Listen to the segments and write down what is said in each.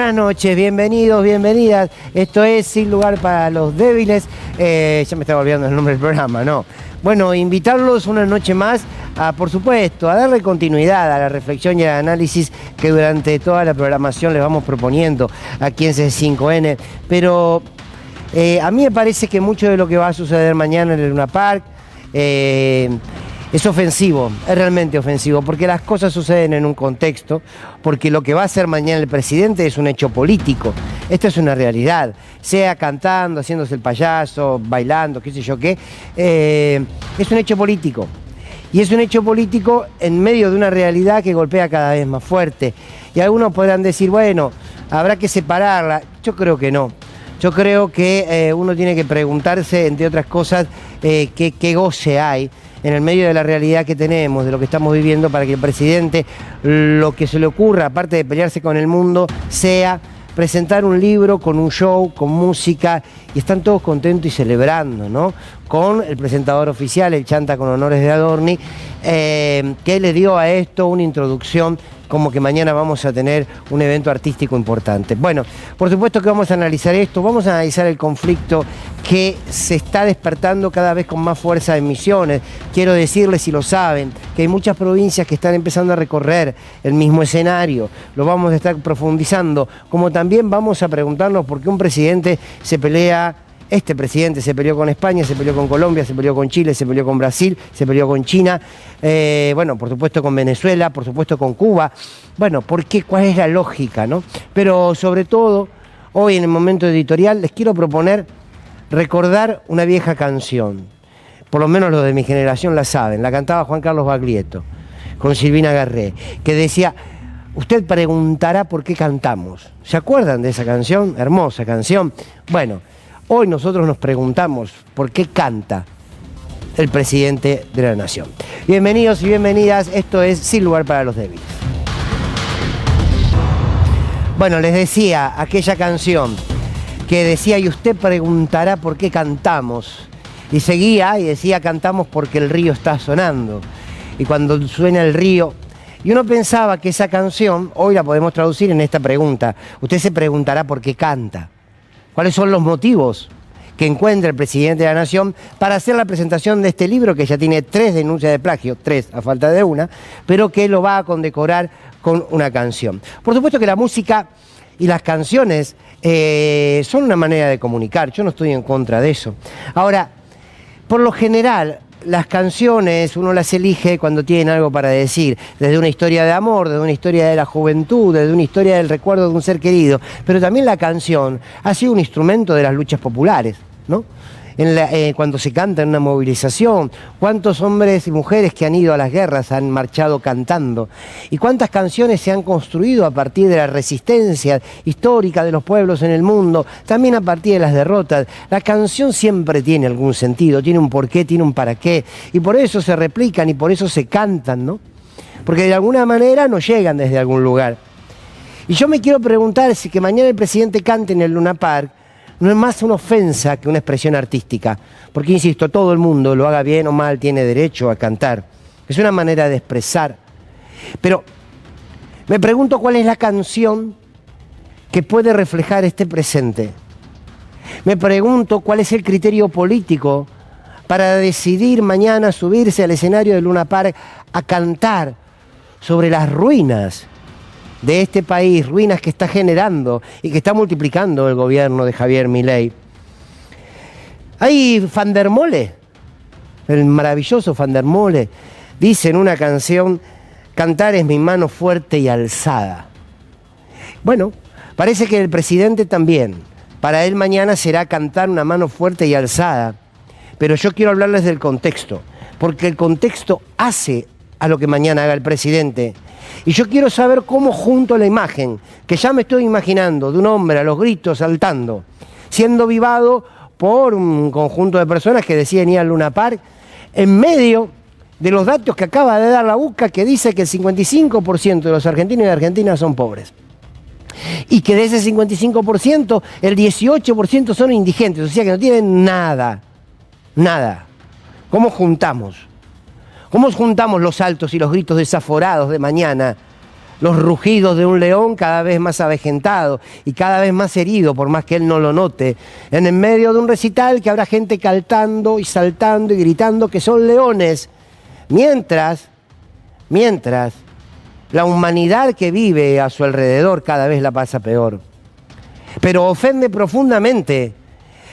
Buenas noches, bienvenidos, bienvenidas. Esto es Sin Lugar para los Débiles. Ya me estaba olvidando el nombre del programa, ¿no? Bueno, invitarlos una noche más a, por supuesto, a darle continuidad a la reflexión y al análisis que durante toda la programación les vamos proponiendo aquí en C5N. Pero a mí me parece que mucho de lo que va a suceder mañana en el Luna Park es ofensivo, es realmente ofensivo, porque las cosas suceden en un contexto, porque lo que va a hacer mañana el presidente es un hecho político. Esta es una realidad, sea cantando, haciéndose el payaso, bailando, qué sé yo qué, es un hecho político. Y es un hecho político en medio de una realidad que golpea cada vez más fuerte. Y algunos podrán decir, bueno, habrá que separarla. Yo creo que no. Yo creo que uno tiene que preguntarse, entre otras cosas, qué goce hay en el medio de la realidad que tenemos, de lo que estamos viviendo, para que el presidente, lo que se le ocurra, aparte de pelearse con el mundo, sea presentar un libro con un show, con música, y están todos contentos y celebrando, ¿no? Con el presentador oficial, el Chanta con honores de Adorni, que le dio a esto una introducción, como que mañana vamos a tener un evento artístico importante. Bueno, por supuesto que vamos a analizar esto, vamos a analizar el conflicto que se está despertando cada vez con más fuerza en Misiones. Quiero decirles, si lo saben, que hay muchas provincias que están empezando a recorrer el mismo escenario. Lo vamos a estar profundizando, como también vamos a preguntarnos por qué un presidente se pelea. Este presidente se peleó con España, se peleó con Colombia, se peleó con Chile, se peleó con Brasil, se peleó con China, bueno, por supuesto con Venezuela, por supuesto con Cuba. Bueno, ¿por qué? ¿Cuál es la lógica, no? Pero sobre todo, hoy en el momento editorial les quiero proponer recordar una vieja canción. Por lo menos los de mi generación la saben, la cantaba Juan Carlos Baglietto, con Silvina Garré, que decía: usted preguntará por qué cantamos. ¿Se acuerdan de esa canción? Hermosa canción. Bueno, hoy nosotros nos preguntamos por qué canta el presidente de la nación. Bienvenidos y bienvenidas, esto es Sin Lugar para los Débiles. Bueno, les decía, aquella canción que decía: y usted preguntará por qué cantamos. Y seguía y decía: cantamos porque el río está sonando. Y cuando suena el río... Y uno pensaba que esa canción, hoy la podemos traducir en esta pregunta. Usted se preguntará por qué canta. ¿Cuáles son los motivos que encuentra el presidente de la nación para hacer la presentación de este libro, que ya tiene 3 denuncias de plagio, 3 a falta de una, pero que lo va a condecorar con una canción? Por supuesto que la música y las canciones son una manera de comunicar. Yo no estoy en contra de eso. Ahora, por lo general, las canciones uno las elige cuando tienen algo para decir, desde una historia de amor, desde una historia de la juventud, desde una historia del recuerdo de un ser querido, pero también la canción ha sido un instrumento de las luchas populares, ¿no? Cuando se canta en una movilización, cuántos hombres y mujeres que han ido a las guerras han marchado cantando, y cuántas canciones se han construido a partir de la resistencia histórica de los pueblos en el mundo, también a partir de las derrotas. La canción siempre tiene algún sentido, tiene un porqué, tiene un para qué, y por eso se replican y por eso se cantan, ¿no? Porque de alguna manera nos llegan desde algún lugar. Y yo me quiero preguntar si que mañana el presidente cante en el Luna Park no es más una ofensa que una expresión artística, porque, insisto, todo el mundo, lo haga bien o mal, tiene derecho a cantar. Es una manera de expresar. Pero me pregunto cuál es la canción que puede reflejar este presente. Me pregunto cuál es el criterio político para decidir mañana subirse al escenario del Luna Park a cantar sobre las ruinas de este país, ruinas que está generando y que está multiplicando el gobierno de Javier Milei. Hay Van der Mole, el maravilloso Van der Mole, dice en una canción: cantar es mi mano fuerte y alzada. Bueno, parece que el presidente también, para él mañana será cantar una mano fuerte y alzada, pero yo quiero hablarles del contexto, porque el contexto hace a lo que mañana haga el presidente. Y yo quiero saber cómo junto la imagen, que ya me estoy imaginando, de un hombre a los gritos saltando, siendo vivado por un conjunto de personas que deciden ir al Luna Park, en medio de los datos que acaba de dar la UCA, que dice que el 55% de los argentinos y argentinas son pobres. Y que de ese 55%, el 18% son indigentes, o sea que no tienen nada. Nada. ¿Cómo juntamos? ¿Cómo juntamos los saltos y los gritos desaforados de mañana los rugidos de un león cada vez más avejentado y cada vez más herido, por más que él no lo note, en el medio de un recital que habrá gente cantando y saltando y gritando que son leones, mientras la humanidad que vive a su alrededor cada vez la pasa peor. Pero ofende profundamente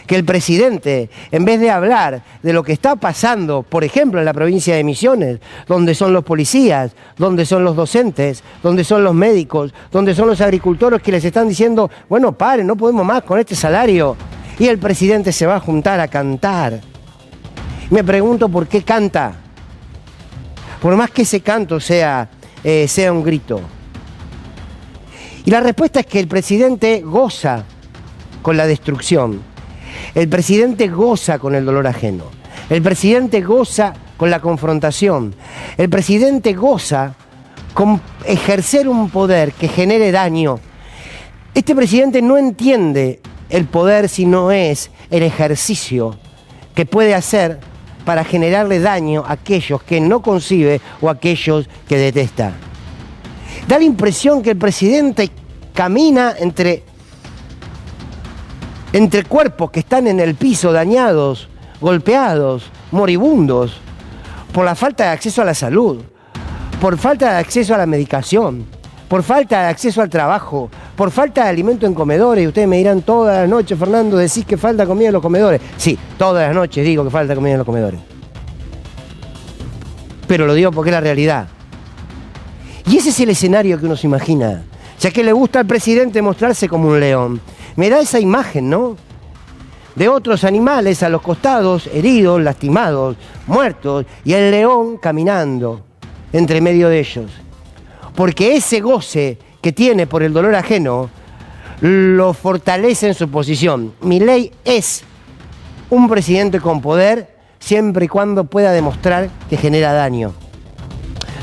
que el presidente, en vez de hablar de lo que está pasando, por ejemplo, en la provincia de Misiones, donde son los policías, donde son los docentes, donde son los médicos, donde son los agricultores que les están diciendo, bueno, paren, no podemos más con este salario, y el presidente se va a juntar a cantar. Me pregunto por qué canta, por más que ese canto sea un grito. Y la respuesta es que el presidente goza con la destrucción. El presidente goza con el dolor ajeno. El presidente goza con la confrontación. El presidente goza con ejercer un poder que genere daño. Este presidente no entiende el poder si no es el ejercicio que puede hacer para generarle daño a aquellos que no concibe o a aquellos que detesta. Da la impresión que el presidente camina entre cuerpos que están en el piso dañados, golpeados, moribundos, por la falta de acceso a la salud, por falta de acceso a la medicación, por falta de acceso al trabajo, por falta de alimento en comedores. Y ustedes me dirán, todas las noches, Fernando, decís que falta comida en los comedores. Sí, todas las noches digo que falta comida en los comedores. Pero lo digo porque es la realidad. Y ese es el escenario que uno se imagina, ya que le gusta al presidente mostrarse como un león. Me da esa imagen, ¿no? De otros animales a los costados, heridos, lastimados, muertos, y el león caminando entre medio de ellos. Porque ese goce que tiene por el dolor ajeno lo fortalece en su posición. Milei es un presidente con poder siempre y cuando pueda demostrar que genera daño.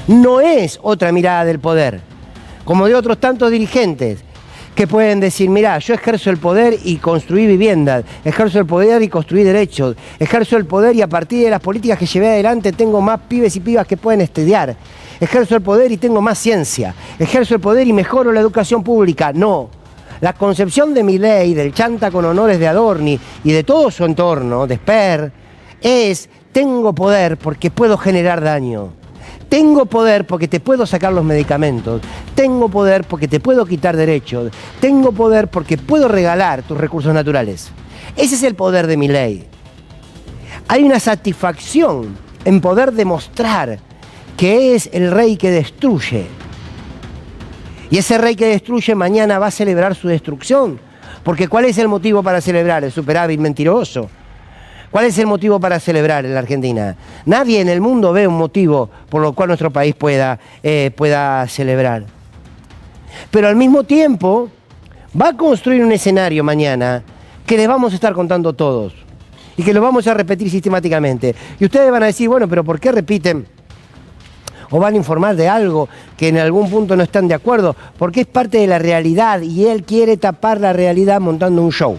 No es otra mirada del poder, como de otros tantos dirigentes que pueden decir, mirá, yo ejerzo el poder y construí viviendas, ejerzo el poder y construí derechos, ejerzo el poder y a partir de las políticas que llevé adelante tengo más pibes y pibas que pueden estudiar, ejerzo el poder y tengo más ciencia, ejerzo el poder y mejoro la educación pública. No, la concepción de Milei, del chanta con honores de Adorni y de todo su entorno, de Sper, es, tengo poder porque puedo generar daño. Tengo poder porque te puedo sacar los medicamentos. Tengo poder porque te puedo quitar derechos. Tengo poder porque puedo regalar tus recursos naturales. Ese es el poder de Milei. Hay una satisfacción en poder demostrar que es el rey que destruye. Y ese rey que destruye mañana va a celebrar su destrucción. Porque ¿cuál es el motivo para celebrar? El superávit mentiroso. ¿Cuál es el motivo para celebrar en la Argentina? Nadie en el mundo ve un motivo por lo cual nuestro país pueda celebrar. Pero al mismo tiempo va a construir un escenario mañana que les vamos a estar contando todos y que lo vamos a repetir sistemáticamente. Y ustedes van a decir, bueno, pero ¿por qué repiten? O van a informar de algo que en algún punto no están de acuerdo, porque es parte de la realidad y él quiere tapar la realidad montando un show.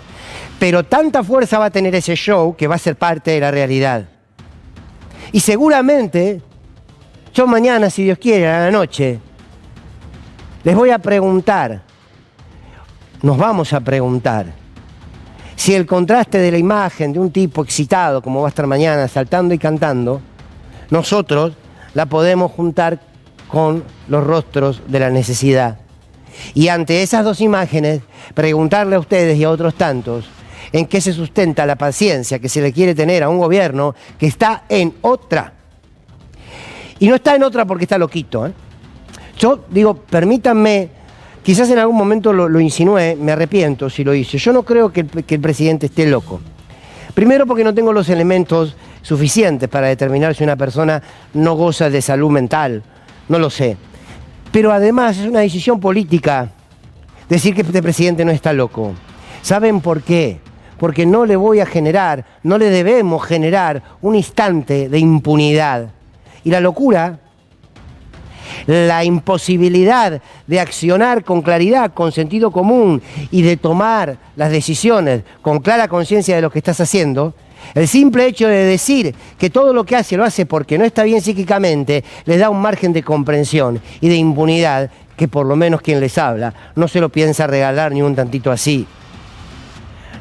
Pero tanta fuerza va a tener ese show que va a ser parte de la realidad. Y seguramente, yo mañana, si Dios quiere, a la noche, les voy a preguntar, nos vamos a preguntar, si el contraste de la imagen de un tipo excitado, como va a estar mañana, saltando y cantando, nosotros la podemos juntar con los rostros de la necesidad. Y ante esas dos imágenes, preguntarle a ustedes y a otros tantos, ¿en qué se sustenta la paciencia que se le quiere tener a un gobierno que está en otra? Y no está en otra porque está loquito, ¿eh? Yo digo, permítanme, quizás en algún momento lo insinué, me arrepiento si lo hice. Yo no creo que el presidente esté loco. Primero porque no tengo los elementos suficientes para determinar si una persona no goza de salud mental, no lo sé. Pero además es una decisión política decir que este presidente no está loco. ¿Saben por qué? Porque no le voy a generar, no le debemos generar un instante de impunidad. Y la locura, la imposibilidad de accionar con claridad, con sentido común y de tomar las decisiones con clara conciencia de lo que estás haciendo, el simple hecho de decir que todo lo que hace lo hace porque no está bien psíquicamente, le da un margen de comprensión y de impunidad que por lo menos quien les habla no se lo piensa regalar ni un tantito así.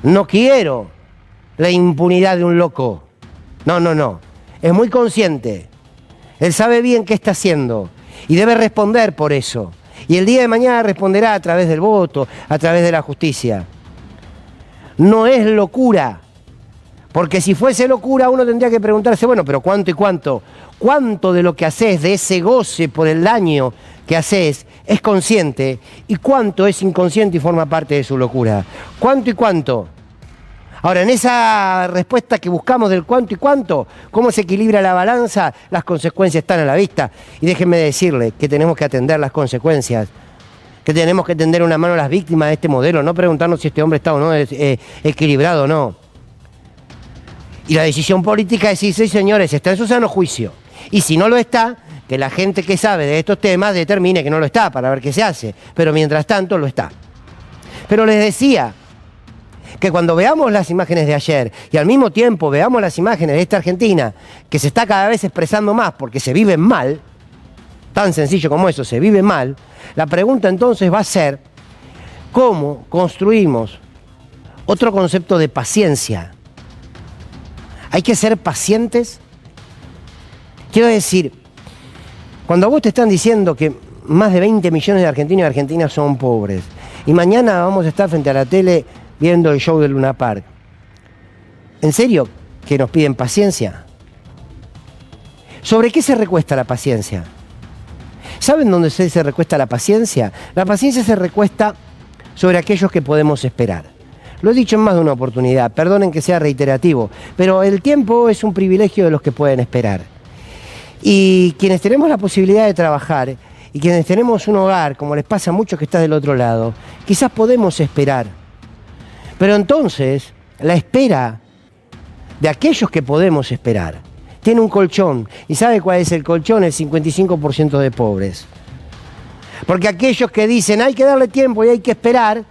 No quiero la impunidad de un loco. No, no, no. Es muy consciente. Él sabe bien qué está haciendo y debe responder por eso. Y el día de mañana responderá a través del voto, a través de la justicia. No es locura. Porque si fuese locura uno tendría que preguntarse, bueno, pero ¿cuánto y cuánto? ¿Cuánto de lo que haces, de ese goce por el daño que haces, es consciente? ¿Y cuánto es inconsciente y forma parte de su locura? ¿Cuánto y cuánto? Ahora, en esa respuesta que buscamos del cuánto y cuánto, ¿cómo se equilibra la balanza? Las consecuencias están a la vista. Y déjenme decirle que tenemos que atender las consecuencias, que tenemos que tender una mano a las víctimas de este modelo, no preguntarnos si este hombre está o no equilibrado o no. Y la decisión política es decir, sí, señores, está en su sano juicio. Y si no lo está, que la gente que sabe de estos temas determine que no lo está para ver qué se hace. Pero mientras tanto lo está. Pero les decía que cuando veamos las imágenes de ayer y al mismo tiempo veamos las imágenes de esta Argentina que se está cada vez expresando más porque se vive mal, tan sencillo como eso, se vive mal, la pregunta entonces va a ser ¿cómo construimos otro concepto de paciencia? ¿Hay que ser pacientes? Quiero decir, cuando a vos te están diciendo que más de 20 millones de argentinos y argentinas son pobres y mañana vamos a estar frente a la tele viendo el show de Luna Park, ¿en serio que nos piden paciencia? ¿Sobre qué se recuesta la paciencia? ¿Saben dónde se recuesta la paciencia? La paciencia se recuesta sobre aquellos que podemos esperar. Lo he dicho en más de una oportunidad, perdonen que sea reiterativo, pero el tiempo es un privilegio de los que pueden esperar. Y quienes tenemos la posibilidad de trabajar y quienes tenemos un hogar, como les pasa a muchos que están del otro lado, quizás podemos esperar. Pero entonces, la espera de aquellos que podemos esperar tiene un colchón. ¿Y sabe cuál es el colchón? El 55% de pobres. Porque aquellos que dicen hay que darle tiempo y hay que esperar,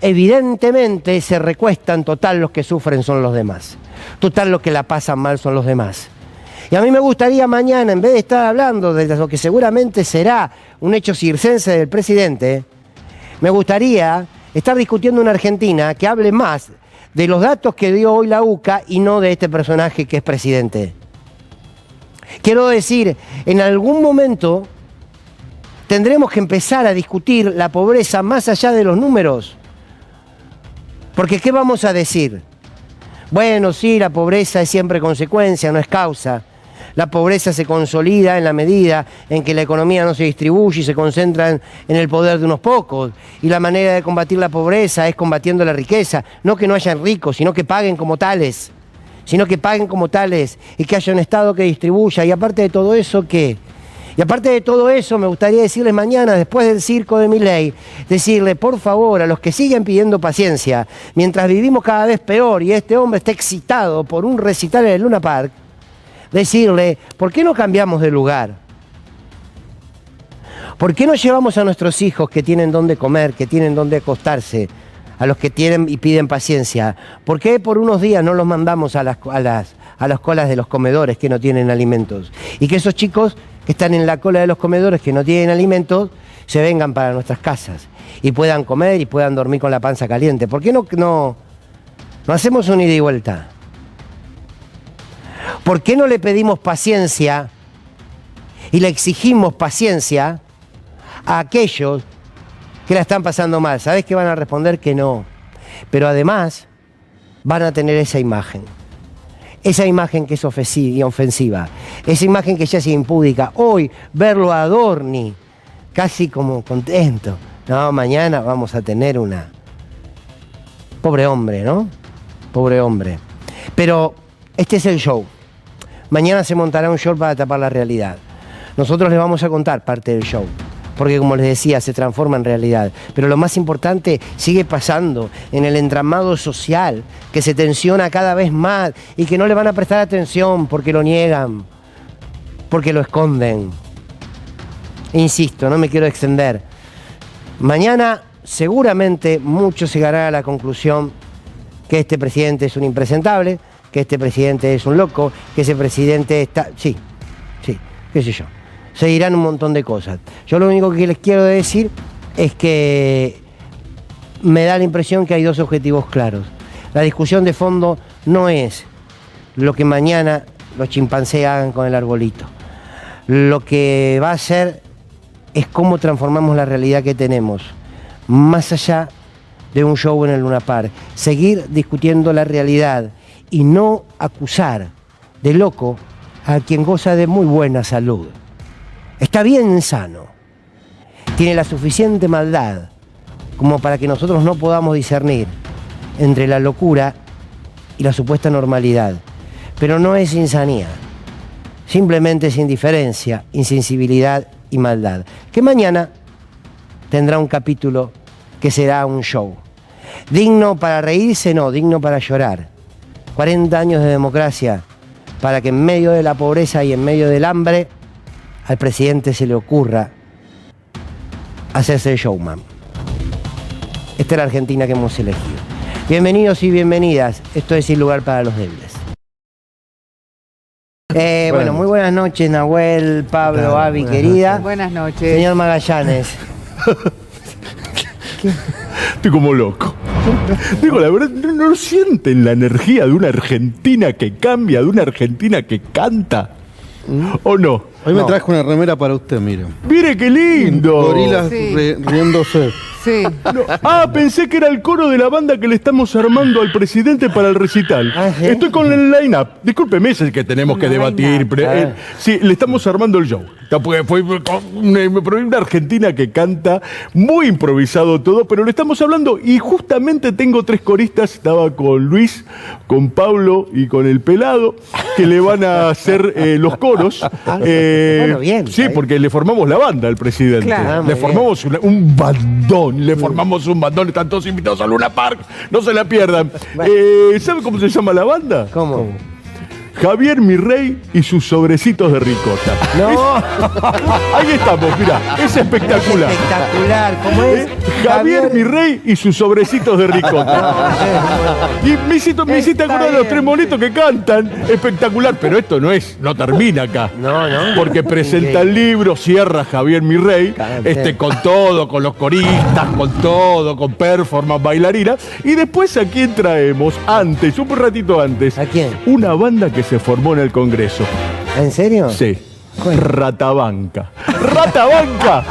evidentemente se recuestan, total los que sufren son los demás. Total los que la pasan mal son los demás. Y a mí me gustaría mañana, en vez de estar hablando de lo que seguramente será un hecho circense del presidente, me gustaría estar discutiendo una Argentina que hable más de los datos que dio hoy la UCA y no de este personaje que es presidente. Quiero decir, en algún momento tendremos que empezar a discutir la pobreza más allá de los números. Porque ¿qué vamos a decir? Bueno, sí, la pobreza es siempre consecuencia, no es causa. La pobreza se consolida en la medida en que la economía no se distribuye y se concentra en el poder de unos pocos. Y la manera de combatir la pobreza es combatiendo la riqueza. No que no hayan ricos, sino que paguen como tales. Sino que paguen como tales y que haya un Estado que distribuya. Y aparte de todo eso, ¿qué? Y aparte de todo eso, me gustaría decirles mañana, después del circo de Milei, decirle, por favor, a los que siguen pidiendo paciencia, mientras vivimos cada vez peor y este hombre está excitado por un recital en el Luna Park, decirle, ¿por qué no cambiamos de lugar? ¿Por qué no llevamos a nuestros hijos que tienen dónde comer, que tienen dónde acostarse, a los que tienen y piden paciencia? ¿Por qué por unos días no los mandamos a las colas de los comedores que no tienen alimentos? Y que esos chicos que están en la cola de los comedores que no tienen alimentos, se vengan para nuestras casas y puedan comer y puedan dormir con la panza caliente. ¿Por qué no hacemos un ida y vuelta? ¿Por qué no le pedimos paciencia y le exigimos paciencia a aquellos que la están pasando mal? ¿Sabés que van a responder que no? Pero además van a tener esa imagen que es ofensiva, esa imagen que ya es impúdica. Hoy verlo a Adorni casi como contento. No, mañana vamos a tener una... Pobre hombre, ¿no? Pobre hombre. Pero este es el show. Mañana se montará un show para tapar la realidad. Nosotros les vamos a contar parte del show, porque como les decía, se transforma en realidad. Pero lo más importante sigue pasando en el entramado social, que se tensiona cada vez más y que no le van a prestar atención porque lo niegan, porque lo esconden. Insisto, no me quiero extender. Mañana seguramente muchos llegarán a la conclusión que este presidente es un impresentable, que este presidente es un loco, que ese presidente está... Sí, qué sé yo. se dirán un montón de cosas. Yo lo único que les quiero decir es que me da la impresión que hay dos objetivos claros. La discusión de fondo no es lo que mañana los chimpancés hagan con el arbolito. Lo que va a ser es cómo transformamos la realidad que tenemos, más allá de un show en el Luna Park. Seguir discutiendo la realidad y no acusar de loco a quien goza de muy buena salud. Está bien sano, tiene la suficiente maldad como para que nosotros no podamos discernir entre la locura y la supuesta normalidad. Pero no es insanía, simplemente es indiferencia, insensibilidad y maldad, que mañana tendrá un capítulo que será un show. Digno para reírse, no, digno para llorar. 40 años de democracia para que en medio de la pobreza y en medio del hambre al presidente se le ocurra hacerse el showman. Esta es la Argentina que hemos elegido. Bienvenidos y bienvenidas. Esto es Sin Lugar para los Débiles. Bueno, muy buenas noches, Nahuel, Pablo, Avi, querida. Buenas noches. Señor Magallanes. Estoy como loco. Digo, la verdad, ¿no sienten la energía de una Argentina que cambia, de una Argentina que canta? ¿O no? Hoy me traje una remera para usted, mire. ¡Mire qué lindo! Gorilas Sí. riéndose. Sí. No. Ah, pensé que era el coro de la banda que le estamos armando al presidente para el recital. Ah, ¿sí? Estoy con el line-up. Discúlpeme, es el que tenemos que debatir. line-up. Pero, sí, le estamos armando el show. Fue una Argentina que canta, muy improvisado todo, pero le estamos hablando y justamente tengo 3 coristas. Estaba con Luis, con Pablo y con el Pelado, que le van a hacer los coros. Bueno, bien. Sí, porque le formamos la banda al presidente. Claro. Le formamos un bandón. Le formamos un bandón. Están todos invitados a Luna Park. No se la pierdan. ¿Sabe cómo se llama la banda? ¿Cómo? Javier Mirrey y sus sobrecitos de ricota. No. Ahí estamos, mirá. Es espectacular. Espectacular. ¿Cómo es? Javier Mirrey y sus sobrecitos de ricota. Y me hiciste acordar de los 3 monitos que cantan. Espectacular. Pero esto no termina acá. No, no. Porque presenta el libro, cierra Javier Mirrey, con todo, con los coristas, con todo, con performance, bailarina. Y después, ¿a quién traemos? Antes, un ratito antes. ¿A quién? Una banda que se formó en el Congreso. ¿En serio? Sí. ¿Cuál? Ratabanca. ¡Ratabanca!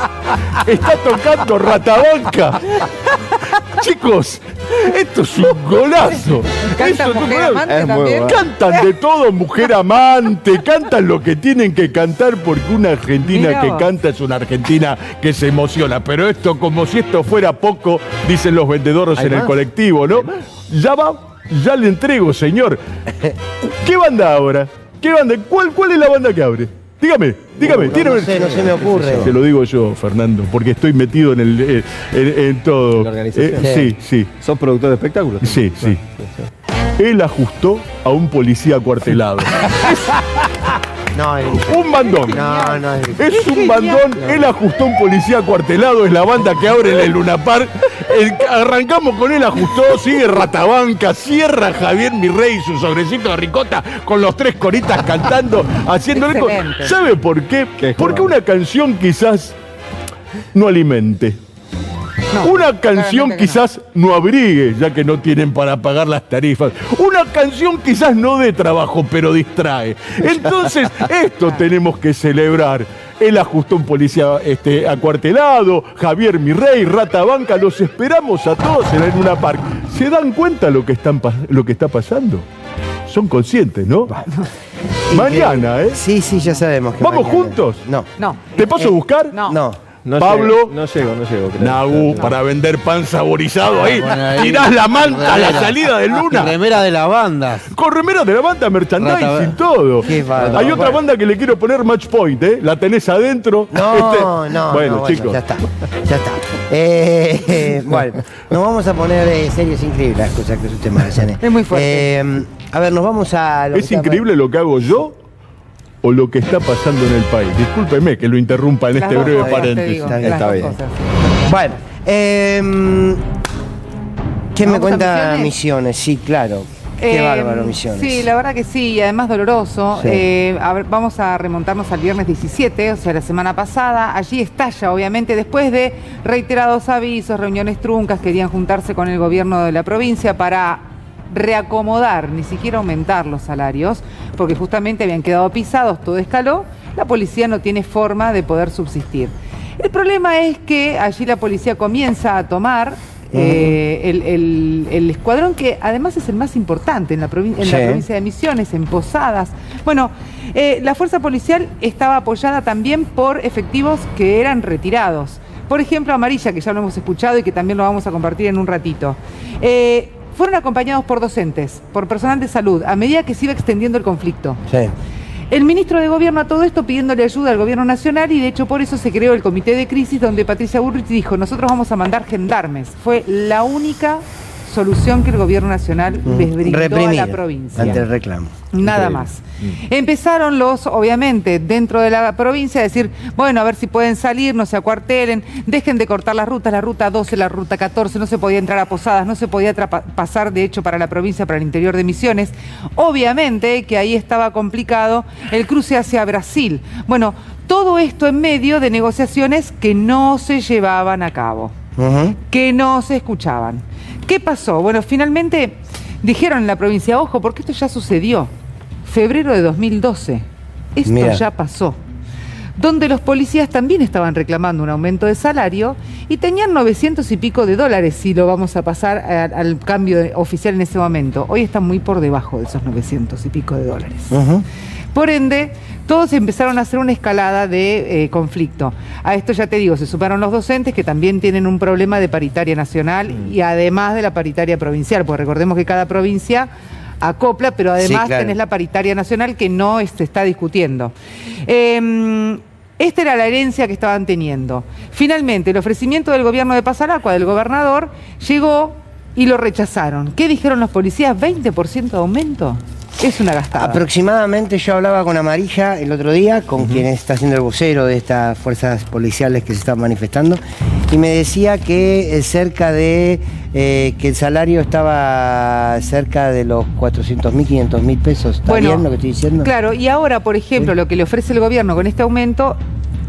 Está tocando Ratabanca. Chicos, esto es un golazo. ¿Canta Esto es un Mujer golazo. Amante Es muy también? bueno. Cantan de todo, mujer amante, cantan lo que tienen que cantar porque una Argentina Mirá que vos. canta es una Argentina que se emociona. Pero esto, como si esto fuera poco, dicen los vendedores en el colectivo, ¿no? Ya va, ya le entrego, señor. ¿Qué banda ahora? ¿Qué banda? ¿Cuál es la banda que abre? Dígame, No tírame. sé, no se me ocurre. Se lo digo yo, Fernando, porque estoy metido en todo. ¿La organización? Sí. ¿Sos productor de espectáculos? Sí. Él ajustó a un policía acuartelado. No, Un bandón. no. Es un bandón. Él ajustó a un policía acuartelado. Es la banda que abre el Luna Park. Arrancamos con él, ajustó. Sigue Ratabanca. Cierra Javier Mirrey y su sobrecito de ricota con los 3 coritas cantando, haciéndole. Excelente. ¿Sabe por qué? Porque una canción quizás no alimente. No, Una canción claramente que quizás no abrigue, ya que no tienen para pagar las tarifas. Una canción quizás no dé trabajo, pero distrae. Entonces, esto tenemos que celebrar. Él ajustó un policía acuartelado, Javier Mirrey, Ratabanca, los esperamos a todos en el Luna Park. ¿Se dan cuenta lo que está pasando? Son conscientes, ¿no? Mañana, ¿eh? Sí, ya sabemos que ¿Vamos mañana. juntos? No. No. ¿Te paso a buscar? No. Pablo. No llego. creo. Nagu, para vender pan saborizado ahí. Bueno, ahí. Tirás la manta a la salida de Luna. Remera de la banda. Con remeras de la banda, merchandising, todo. Qué bárbaro. Hay otra banda que le quiero poner match point, ¿eh? La tenés adentro. No, Bueno, chicos. ya está. Bueno, nos vamos a poner serios increíbles las cosas que usted Magallanes. Es muy fuerte. A ver, nos vamos a... lo ¿Es que está- increíble lo que hago yo o lo que está pasando en el país? Discúlpeme que lo interrumpa en Las este dos breve cosas, te paréntesis. digo, Está bien, las está dos bien. cosas. Bueno, ¿quién me ¿Vamos a cuenta Misiones? Misiones? Sí, claro. Qué bárbaro, Misiones. Sí, la verdad que sí, y además doloroso. Sí. A ver, vamos a remontarnos al viernes 17, o sea, la semana pasada. Allí estalla, obviamente, después de reiterados avisos, reuniones truncas, querían juntarse con el gobierno de la provincia para reacomodar, ni siquiera aumentar los salarios, porque justamente habían quedado pisados, todo escaló, la policía no tiene forma de poder subsistir. El problema es que allí la policía comienza a tomar el escuadrón, que además es el más importante en la provincia de Misiones, en Posadas. Bueno, la fuerza policial estaba apoyada también por efectivos que eran retirados. Por ejemplo, Amarilla, que ya lo hemos escuchado y que también lo vamos a compartir en un ratito. Fueron acompañados por docentes, por personal de salud, a medida que se iba extendiendo el conflicto. Sí. El ministro de Gobierno a todo esto pidiéndole ayuda al Gobierno Nacional, y de hecho por eso se creó el Comité de Crisis, donde Patricia Bullrich dijo: nosotros vamos a mandar gendarmes. Fue la única solución que el Gobierno Nacional les brindó a la provincia. Ante el reclamo. Nada más. Empezaron obviamente, dentro de la provincia a decir, bueno, a ver si pueden salir, no se acuartelen, dejen de cortar las rutas, la ruta 12, la ruta 14, no se podía entrar a Posadas, no se podía pasar, de hecho, para la provincia, para el interior de Misiones. Obviamente que ahí estaba complicado el cruce hacia Brasil. Bueno, todo esto en medio de negociaciones que no se llevaban a cabo, que no se escuchaban. ¿Qué pasó? Bueno, finalmente dijeron en la provincia, ojo, porque esto ya sucedió. Febrero de 2012. Esto ya pasó. Donde los policías también estaban reclamando un aumento de salario y tenían 900 y pico de dólares, si lo vamos a pasar al cambio oficial en ese momento. Hoy están muy por debajo de esos 900 y pico de dólares. Por ende, todos empezaron a hacer una escalada de conflicto. A esto ya te digo, se sumaron los docentes, que también tienen un problema de paritaria nacional y además de la paritaria provincial, porque recordemos que cada provincia acopla, pero además tenés la paritaria nacional que no se está discutiendo. Esta era la herencia que estaban teniendo. Finalmente, el ofrecimiento del gobierno de Pasaracua, del gobernador, llegó y lo rechazaron. ¿Qué dijeron los policías? ¿20% de aumento? Es una gastada. Aproximadamente, yo hablaba con Amarilla el otro día, con quien está siendo el vocero de estas fuerzas policiales que se están manifestando, y me decía que cerca de que el salario estaba cerca de los 400.000, 500.000 pesos. ¿Está bien lo que estoy diciendo? Claro, y ahora, por ejemplo, lo que le ofrece el gobierno con este aumento,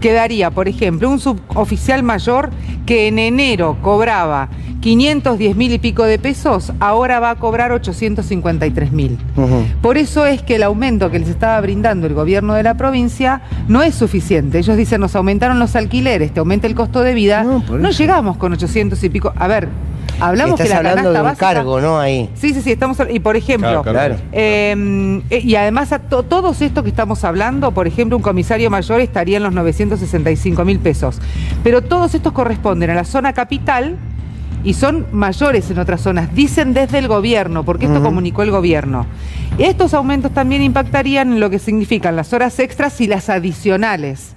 quedaría, por ejemplo, un suboficial mayor que en enero cobraba 510.000 y pico de pesos, ahora va a cobrar 853.000. Por eso es que el aumento que les estaba brindando el gobierno de la provincia no es suficiente. Ellos dicen, nos aumentaron los alquileres, te aumenta el costo de vida, no llegamos con 800 y pico. A ver, hablamos que la hablando de un básica, cargo, ¿no? Ahí. Sí, estamos, y por ejemplo, y además todos estos que estamos hablando, por ejemplo, un comisario mayor estaría en los 965.000 pesos. Pero todos estos corresponden a la zona capital y son mayores en otras zonas, dicen desde el gobierno, porque esto comunicó el gobierno. Estos aumentos también impactarían en lo que significan las horas extras y las adicionales.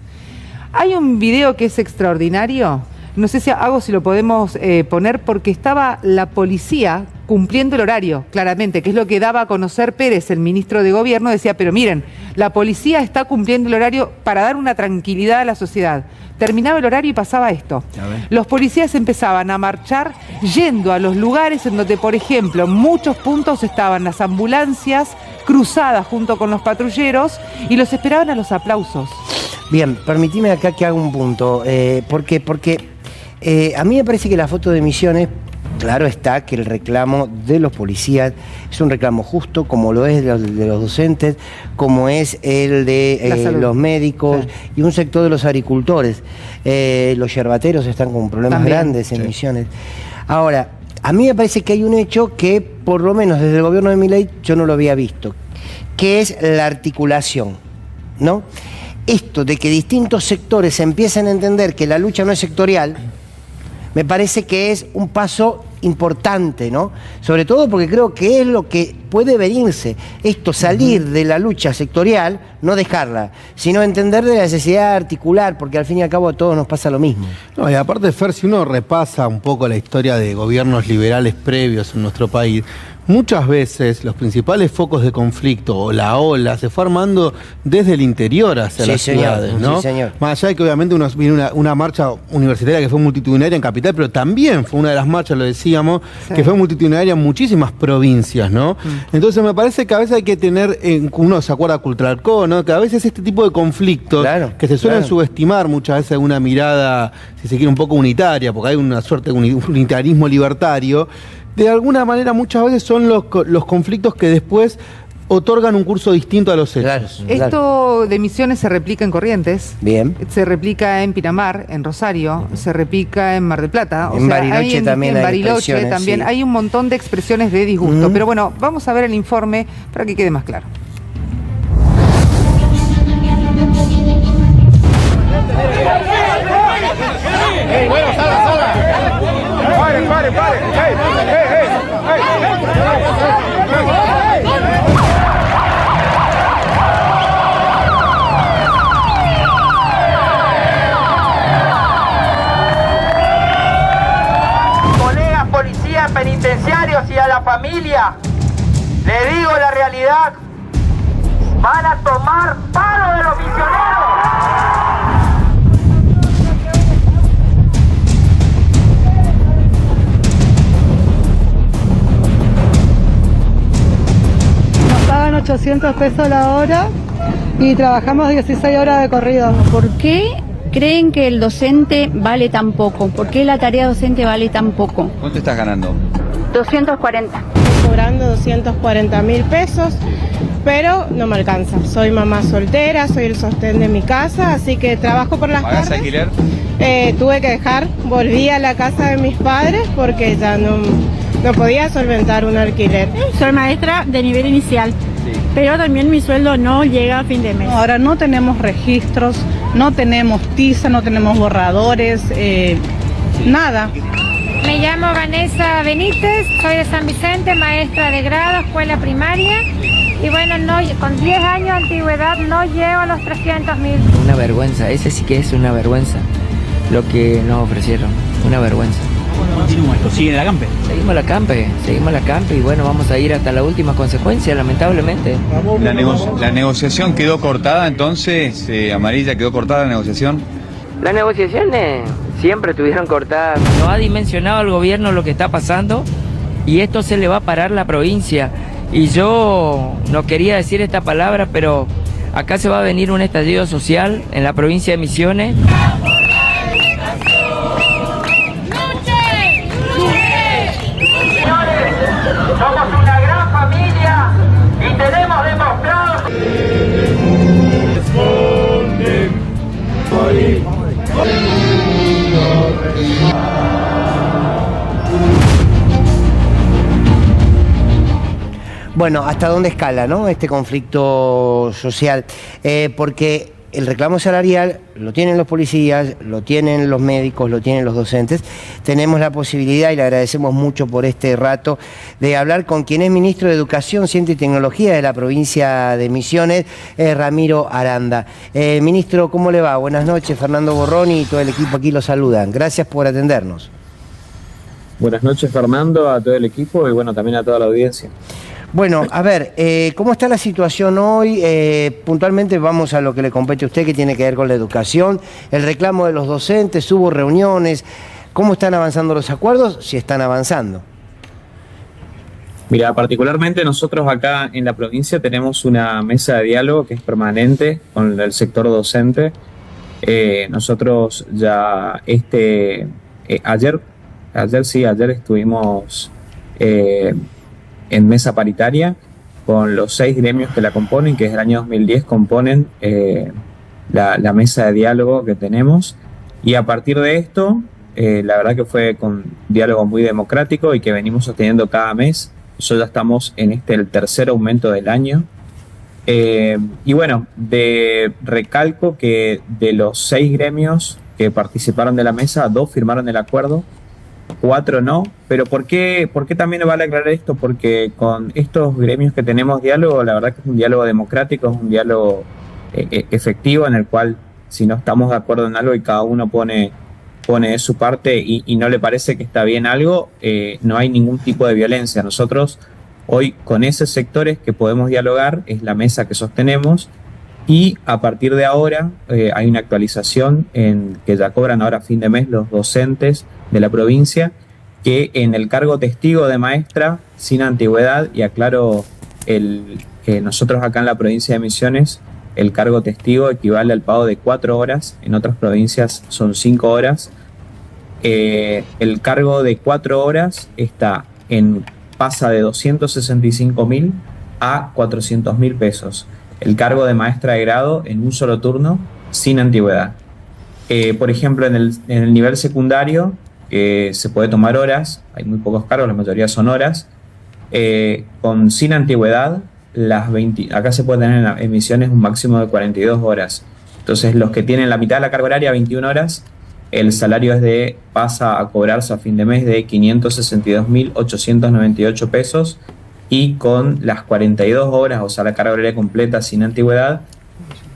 Hay un video que es extraordinario, no sé si lo podemos poner, porque estaba la policía cumpliendo el horario, claramente, que es lo que daba a conocer Pérez, el ministro de Gobierno, decía, pero miren, la policía está cumpliendo el horario para dar una tranquilidad a la sociedad. Terminaba el horario y pasaba esto. Los policías empezaban a marchar yendo a los lugares en donde, por ejemplo, en muchos puntos estaban las ambulancias cruzadas junto con los patrulleros y los esperaban a los aplausos. Bien, permitime acá que haga un punto. ¿Por qué? Porque a mí me parece que la foto de Misiones, claro está que el reclamo de los policías es un reclamo justo, como lo es de los docentes, como es el de los médicos y un sector de los agricultores. Los yerbateros están con problemas grandes en Misiones. Ahora, a mí me parece que hay un hecho que, por lo menos desde el gobierno de Milei, yo no lo había visto, que es la articulación, ¿no? Esto de que distintos sectores empiecen a entender que la lucha no es sectorial, me parece que es un paso importante, ¿no? Sobre todo porque creo que es lo que puede venirse. Esto, salir de la lucha sectorial, no dejarla, sino entender de la necesidad de articular, porque al fin y al cabo a todos nos pasa lo mismo. No, y aparte, Fer, si uno repasa un poco la historia de gobiernos liberales previos en nuestro país, muchas veces los principales focos de conflicto o la ola se fue armando desde el interior hacia las ciudades, ¿no? Sí, señor. Más allá de que obviamente viene una marcha universitaria que fue multitudinaria en Capital, pero también fue una de las marchas, lo decíamos, que fue multitudinaria en muchísimas provincias, ¿no? Entonces me parece que a veces hay que tener, uno se acuerda Cultralcó, ¿no? Que a veces este tipo de conflictos que se suelen subestimar muchas veces en una mirada, si se quiere, un poco unitaria, porque hay una suerte de unitarismo libertario, de alguna manera muchas veces son los conflictos que después otorgan un curso distinto a los hechos. Esto de Misiones se replica en Corrientes. Bien. Se replica en Pinamar, en Rosario, se replica en Mar del Plata. En Bariloche también hay Bariloche también. Sí. Hay un montón de expresiones de disgusto. Pero bueno, vamos a ver el informe para que quede más claro. Colegas policías penitenciarios y a la familia, le digo la realidad, van a tomar palo de los misioneros. Nos pagan 800 pesos la hora y trabajamos 16 horas de corrido. ¿Por qué creen que el docente vale tan poco? ¿Por qué la tarea docente vale tan poco? ¿Cuánto estás ganando? 240. Estoy cobrando 240.000 pesos, pero no me alcanza. Soy mamá soltera, soy el sostén de mi casa, así que trabajo por las ¿Pagás tardes. alquiler? Tuve que dejar, volví a la casa de mis padres porque ya no podía solventar un alquiler. Soy maestra de nivel inicial, pero también mi sueldo no llega a fin de mes. Ahora no tenemos registros, no tenemos tiza, no tenemos borradores, nada. Me llamo Vanessa Benítez, soy de San Vicente, maestra de grado, escuela primaria. Y bueno, con 10 años de antigüedad no llego a los 300.000. Una vergüenza, ese sí que es una vergüenza lo que nos ofrecieron, una vergüenza. Continúa esto, ¿sigue la campe? Seguimos la campe y bueno, vamos a ir hasta la última consecuencia, lamentablemente. La negociación quedó cortada, entonces, Amarilla, ¿quedó cortada la negociación? Las negociaciones siempre estuvieron cortadas. No ha dimensionado el gobierno lo que está pasando y esto se le va a parar la provincia. Y yo no quería decir esta palabra, pero acá se va a venir un estallido social en la provincia de Misiones. Somos una gran familia y tenemos demostrado. Bueno, ¿hasta dónde escala, no? Este conflicto social, porque el reclamo salarial lo tienen los policías, lo tienen los médicos, lo tienen los docentes. Tenemos la posibilidad, y le agradecemos mucho por este rato, de hablar con quien es ministro de Educación, Ciencia y Tecnología de la provincia de Misiones, Ramiro Aranda. Ministro, ¿cómo le va? Buenas noches, Fernando Borroni y todo el equipo aquí lo saludan. Gracias por atendernos. Buenas noches, Fernando, a todo el equipo y bueno, también a toda la audiencia. Bueno, a ver, ¿cómo está la situación hoy? Puntualmente vamos a lo que le compete a usted, que tiene que ver con la educación, el reclamo de los docentes, hubo reuniones. ¿Cómo están avanzando los acuerdos? Si están avanzando. Mira, particularmente nosotros acá en la provincia tenemos una mesa de diálogo que es permanente con el sector docente. Nosotros ya ayer estuvimos en mesa paritaria con los 6 gremios que la componen, que desde el año 2010 componen la mesa de diálogo que tenemos. Y a partir de esto, la verdad que fue con diálogo muy democrático y que venimos sosteniendo cada mes. Nosotros ya estamos en el tercer aumento del año. Y bueno, recalco que de los 6 gremios que participaron de la mesa, 2 firmaron el acuerdo, 4 no. Pero ¿por qué también vale aclarar esto? Porque con estos gremios que tenemos diálogo, la verdad que es un diálogo democrático, es un diálogo efectivo en el cual si no estamos de acuerdo en algo y cada uno pone de su parte y no le parece que está bien algo, no hay ningún tipo de violencia. Nosotros hoy con esos sectores que podemos dialogar es la mesa que sostenemos y a partir de ahora hay una actualización en que ya cobran ahora a fin de mes los docentes de la provincia que en el cargo testigo de maestra sin antigüedad, y aclaro, nosotros acá en la provincia de Misiones, el cargo testigo equivale al pago de 4 horas, en otras provincias son 5 horas. El cargo de 4 horas pasa de 265.000 a 400.000 pesos. El cargo de maestra de grado en un solo turno, sin antigüedad. Por ejemplo, en el nivel secundario se puede tomar horas, hay muy pocos cargos, la mayoría son horas. Sin antigüedad, acá se puede tener en Misiones un máximo de 42 horas. Entonces, los que tienen la mitad de la carga horaria, 21 horas, el salario pasa a cobrarse a fin de mes de 562.898 pesos, y con las 42 horas, o sea, la carga horaria completa sin antigüedad,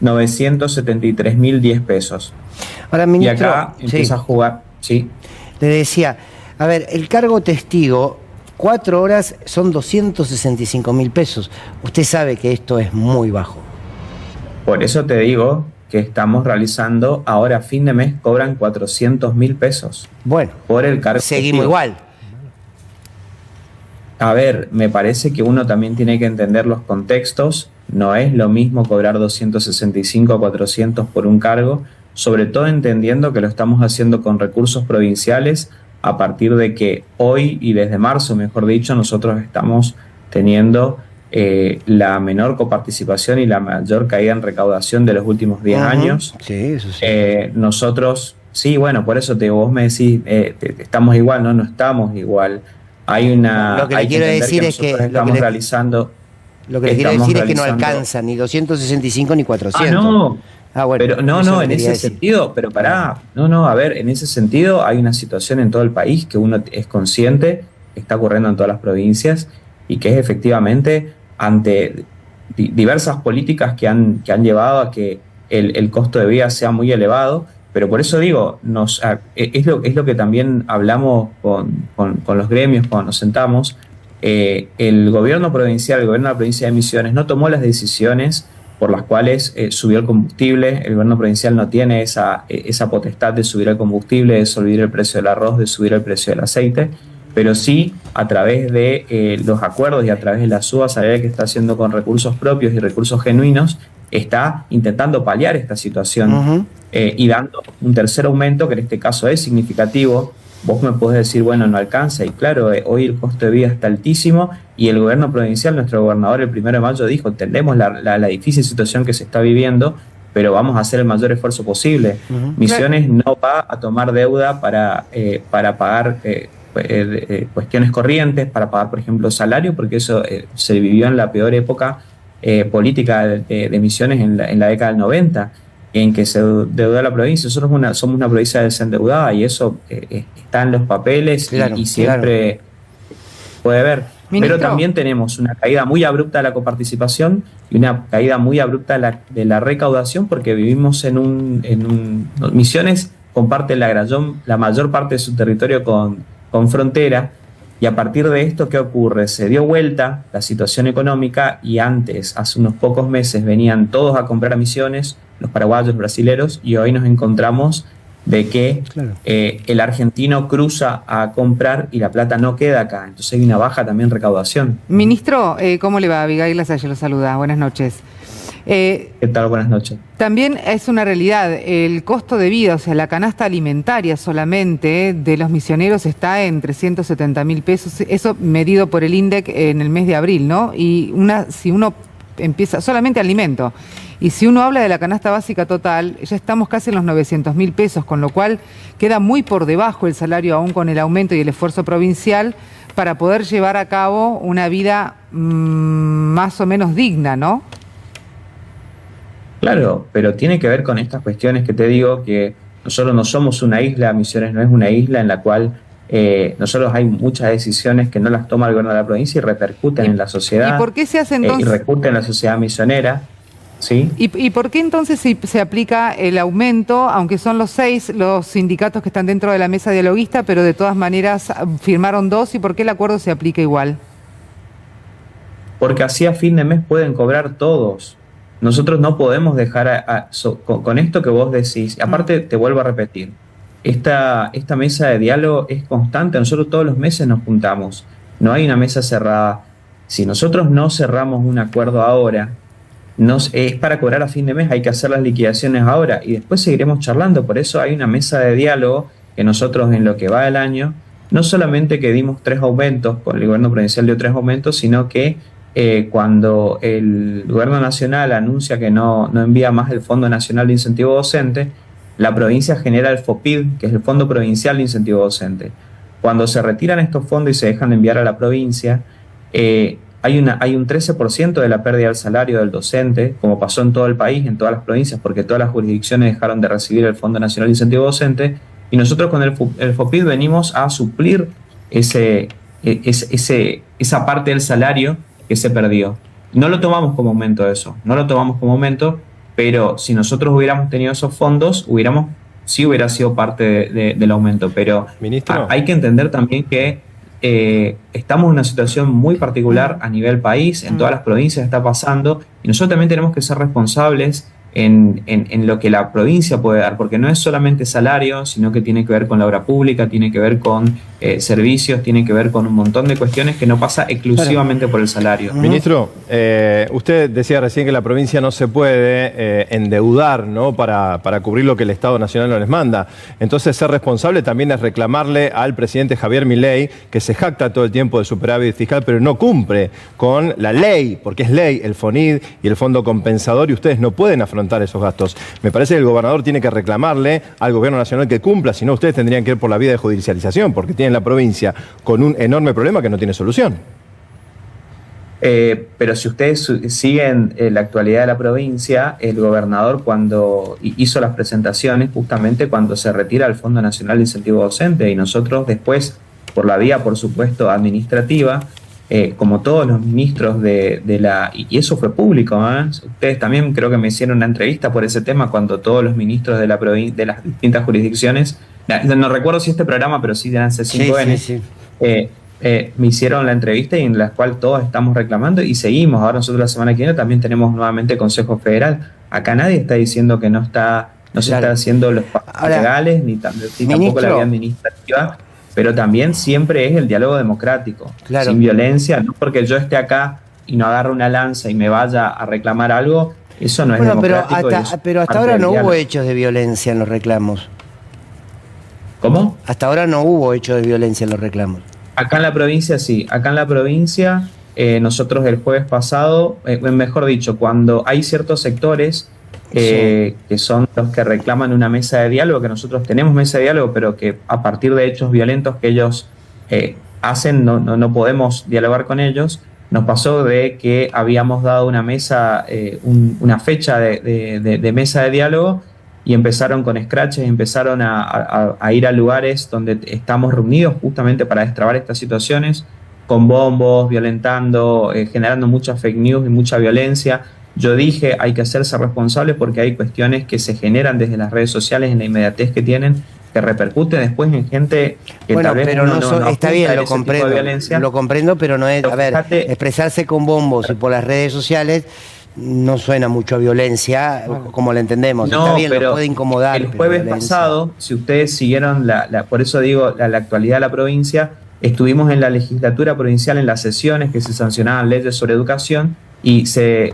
973.010 pesos. Ahora, ministro, y acá empieza a jugar, ¿sí? Le decía, a ver, el cargo testigo, 4 horas son 265.000 pesos. Usted sabe que esto es muy bajo. Por eso te digo que estamos realizando, ahora a fin de mes cobran 400.000 pesos. Bueno, por el cargo seguimos testigo. igual. A ver, me parece que uno también tiene que entender los contextos. No es lo mismo cobrar 265 a 400 por un cargo, sobre todo entendiendo que lo estamos haciendo con recursos provinciales, a partir de que hoy y desde marzo, mejor dicho, nosotros estamos teniendo la menor coparticipación y la mayor caída en recaudación de los últimos 10 años. Sí, eso sí. Nosotros, sí, bueno, por eso vos me decís, estamos igual, no estamos igual. Lo que le quiero decir es que estamos realizando. Lo que le quiero decir es que no alcanza ni 265 ni 400. No. Bueno, pero no, en ese sentido, pero pará, a ver, en ese sentido hay una situación en todo el país que uno es consciente, está ocurriendo en todas las provincias, y que es efectivamente ante diversas políticas que han llevado a que el costo de vida sea muy elevado. Pero por eso digo, es lo que también hablamos con los gremios cuando nos sentamos. El gobierno provincial, el gobierno de la provincia de Misiones, no tomó las decisiones por las cuales subió el combustible. El gobierno provincial no tiene esa potestad de subir el combustible, de subir el precio del arroz, de subir el precio del aceite, pero sí a través de los acuerdos y a través de la suba salarial que está haciendo con recursos propios y recursos genuinos, está intentando paliar esta situación y dando un tercer aumento, que en este caso es significativo. Vos me podés decir, bueno, no alcanza, y claro, hoy el costo de vida está altísimo, y el gobierno provincial, nuestro gobernador el 1 de mayo dijo, entendemos la difícil situación que se está viviendo, pero vamos a hacer el mayor esfuerzo posible. Misiones no va a tomar deuda para pagar cuestiones corrientes, para pagar, por ejemplo, salario, porque eso se vivió en la peor época política de Misiones en la década del 90, en que se deudó la provincia. Nosotros somos una provincia desendeudada, y eso está en los papeles, claro, y siempre puede haber. Ministro. Pero también tenemos una caída muy abrupta de la coparticipación y una caída muy abrupta de la recaudación, porque vivimos Misiones comparte la mayor parte de su territorio con frontera. Y a partir de esto, ¿qué ocurre? Se dio vuelta la situación económica, y antes, hace unos pocos meses, venían todos a comprar a Misiones, los paraguayos, brasileros, y hoy nos encontramos de que el argentino cruza a comprar y la plata no queda acá. Entonces hay una baja también recaudación. Ministro, ¿cómo le va? Abigail Lasalle lo saluda. Buenas noches. ¿Qué tal? Buenas noches. También es una realidad, el costo de vida, o sea, la canasta alimentaria solamente de los misioneros está en 370.000 pesos, eso medido por el INDEC en el mes de abril, ¿no? Y si uno empieza solamente alimento, y si uno habla de la canasta básica total, ya estamos casi en los 900.000 pesos, con lo cual queda muy por debajo el salario, aún con el aumento y el esfuerzo provincial, para poder llevar a cabo una vida más o menos digna, ¿no? Claro, pero tiene que ver con estas cuestiones que te digo, que nosotros no somos una isla, Misiones no es una isla en la cual nosotros hay muchas decisiones que no las toma el gobierno de la provincia y repercuten en la sociedad. ¿Y por qué se hace entonces? Y repercuten en la sociedad misionera, ¿sí? ¿Y por qué entonces se aplica el aumento, aunque son los 6 los sindicatos que están dentro de la mesa dialoguista, pero de todas maneras firmaron 2, y por qué el acuerdo se aplica igual? Porque así a fin de mes pueden cobrar todos. Nosotros no podemos dejar con esto que vos decís. Aparte, te vuelvo a repetir, esta mesa de diálogo es constante, nosotros todos los meses nos juntamos, no hay una mesa cerrada. Si nosotros no cerramos un acuerdo ahora, es para cobrar a fin de mes, hay que hacer las liquidaciones ahora y después seguiremos charlando. Por eso hay una mesa de diálogo que nosotros en lo que va del año, no solamente que dimos 3 aumentos, con el gobierno provincial dio 3 aumentos, sino que cuando el gobierno nacional anuncia que no envía más el Fondo Nacional de Incentivo Docente, la provincia genera el FOPID, que es el Fondo Provincial de Incentivo Docente. Cuando se retiran estos fondos y se dejan de enviar a la provincia, hay un 13% de la pérdida del salario del docente, como pasó en todo el país, en todas las provincias, porque todas las jurisdicciones dejaron de recibir el Fondo Nacional de Incentivo Docente, y nosotros con el FOPID venimos a suplir esa parte del salario que se perdió. No lo tomamos como aumento eso, no lo tomamos como aumento, pero si nosotros hubiéramos tenido esos fondos, sí hubiera sido parte del aumento. Pero hay que entender también que estamos en una situación muy particular a nivel país, en todas las provincias está pasando, y nosotros también tenemos que ser responsables en lo que la provincia puede dar, porque no es solamente salario, sino que tiene que ver con la obra pública, tiene que ver con servicios, tiene que ver con un montón de cuestiones que no pasa exclusivamente por el salario. Ministro, usted decía recién que la provincia no se puede endeudar, ¿no?, para cubrir lo que el Estado Nacional no les manda. Entonces, ser responsable también es reclamarle al presidente Javier Milei, que se jacta todo el tiempo de superávit fiscal, pero no cumple con la ley, porque es ley, el FONID y el Fondo Compensador, y ustedes no pueden afrontar esos gastos. Me parece que el gobernador tiene que reclamarle al gobierno nacional que cumpla, si no ustedes tendrían que ir por la vía de judicialización, porque tienen la provincia con un enorme problema que no tiene solución. Pero si ustedes siguen la actualidad de la provincia, el gobernador cuando hizo las presentaciones, justamente cuando se retira el Fondo Nacional de Incentivo Docente, y nosotros después, por la vía, por supuesto, administrativa, como todos los ministros y eso fue público, ustedes también creo que me hicieron una entrevista por ese tema cuando todos los ministros de las distintas jurisdicciones, no recuerdo si este programa, pero sí de C5N, me hicieron la entrevista y en la cual todos estamos reclamando y seguimos. Ahora nosotros la semana que viene también tenemos nuevamente Consejo Federal. Acá nadie está diciendo que no se está haciendo los pasos legales, ni tampoco la vía administrativa. Pero también siempre es el diálogo democrático, sin violencia, no porque yo esté acá y no agarre una lanza y me vaya a reclamar algo, eso no es democrático. Pero hasta ahora no hubo hechos de violencia en los reclamos. ¿Cómo? Hasta ahora no hubo hechos de violencia en los reclamos. Acá en la provincia sí, acá en la provincia nosotros el jueves pasado, mejor dicho, cuando hay ciertos sectores que son los que reclaman una mesa de diálogo, que nosotros tenemos mesa de diálogo, pero que a partir de hechos violentos que ellos hacen, no podemos dialogar con ellos. Nos pasó de que habíamos dado una mesa, una fecha de mesa de diálogo, y empezaron con scratches, empezaron a ir a lugares donde estamos reunidos justamente para destrabar estas situaciones, con bombos, violentando, generando mucha fake news y mucha violencia. Yo dije, hay que hacerse responsable porque hay cuestiones que se generan desde las redes sociales, en la inmediatez que tienen, que repercuten después en gente que tal vez pero no está bien, lo comprendo, pero no es, pero fíjate, expresarse con bombos y por las redes sociales no suena mucho a violencia, como la entendemos. No, está bien, pero lo puede incomodar. El jueves pasado, si ustedes siguieron, por eso digo, la actualidad de la provincia, estuvimos en la legislatura provincial en las sesiones que se sancionaban leyes sobre educación, y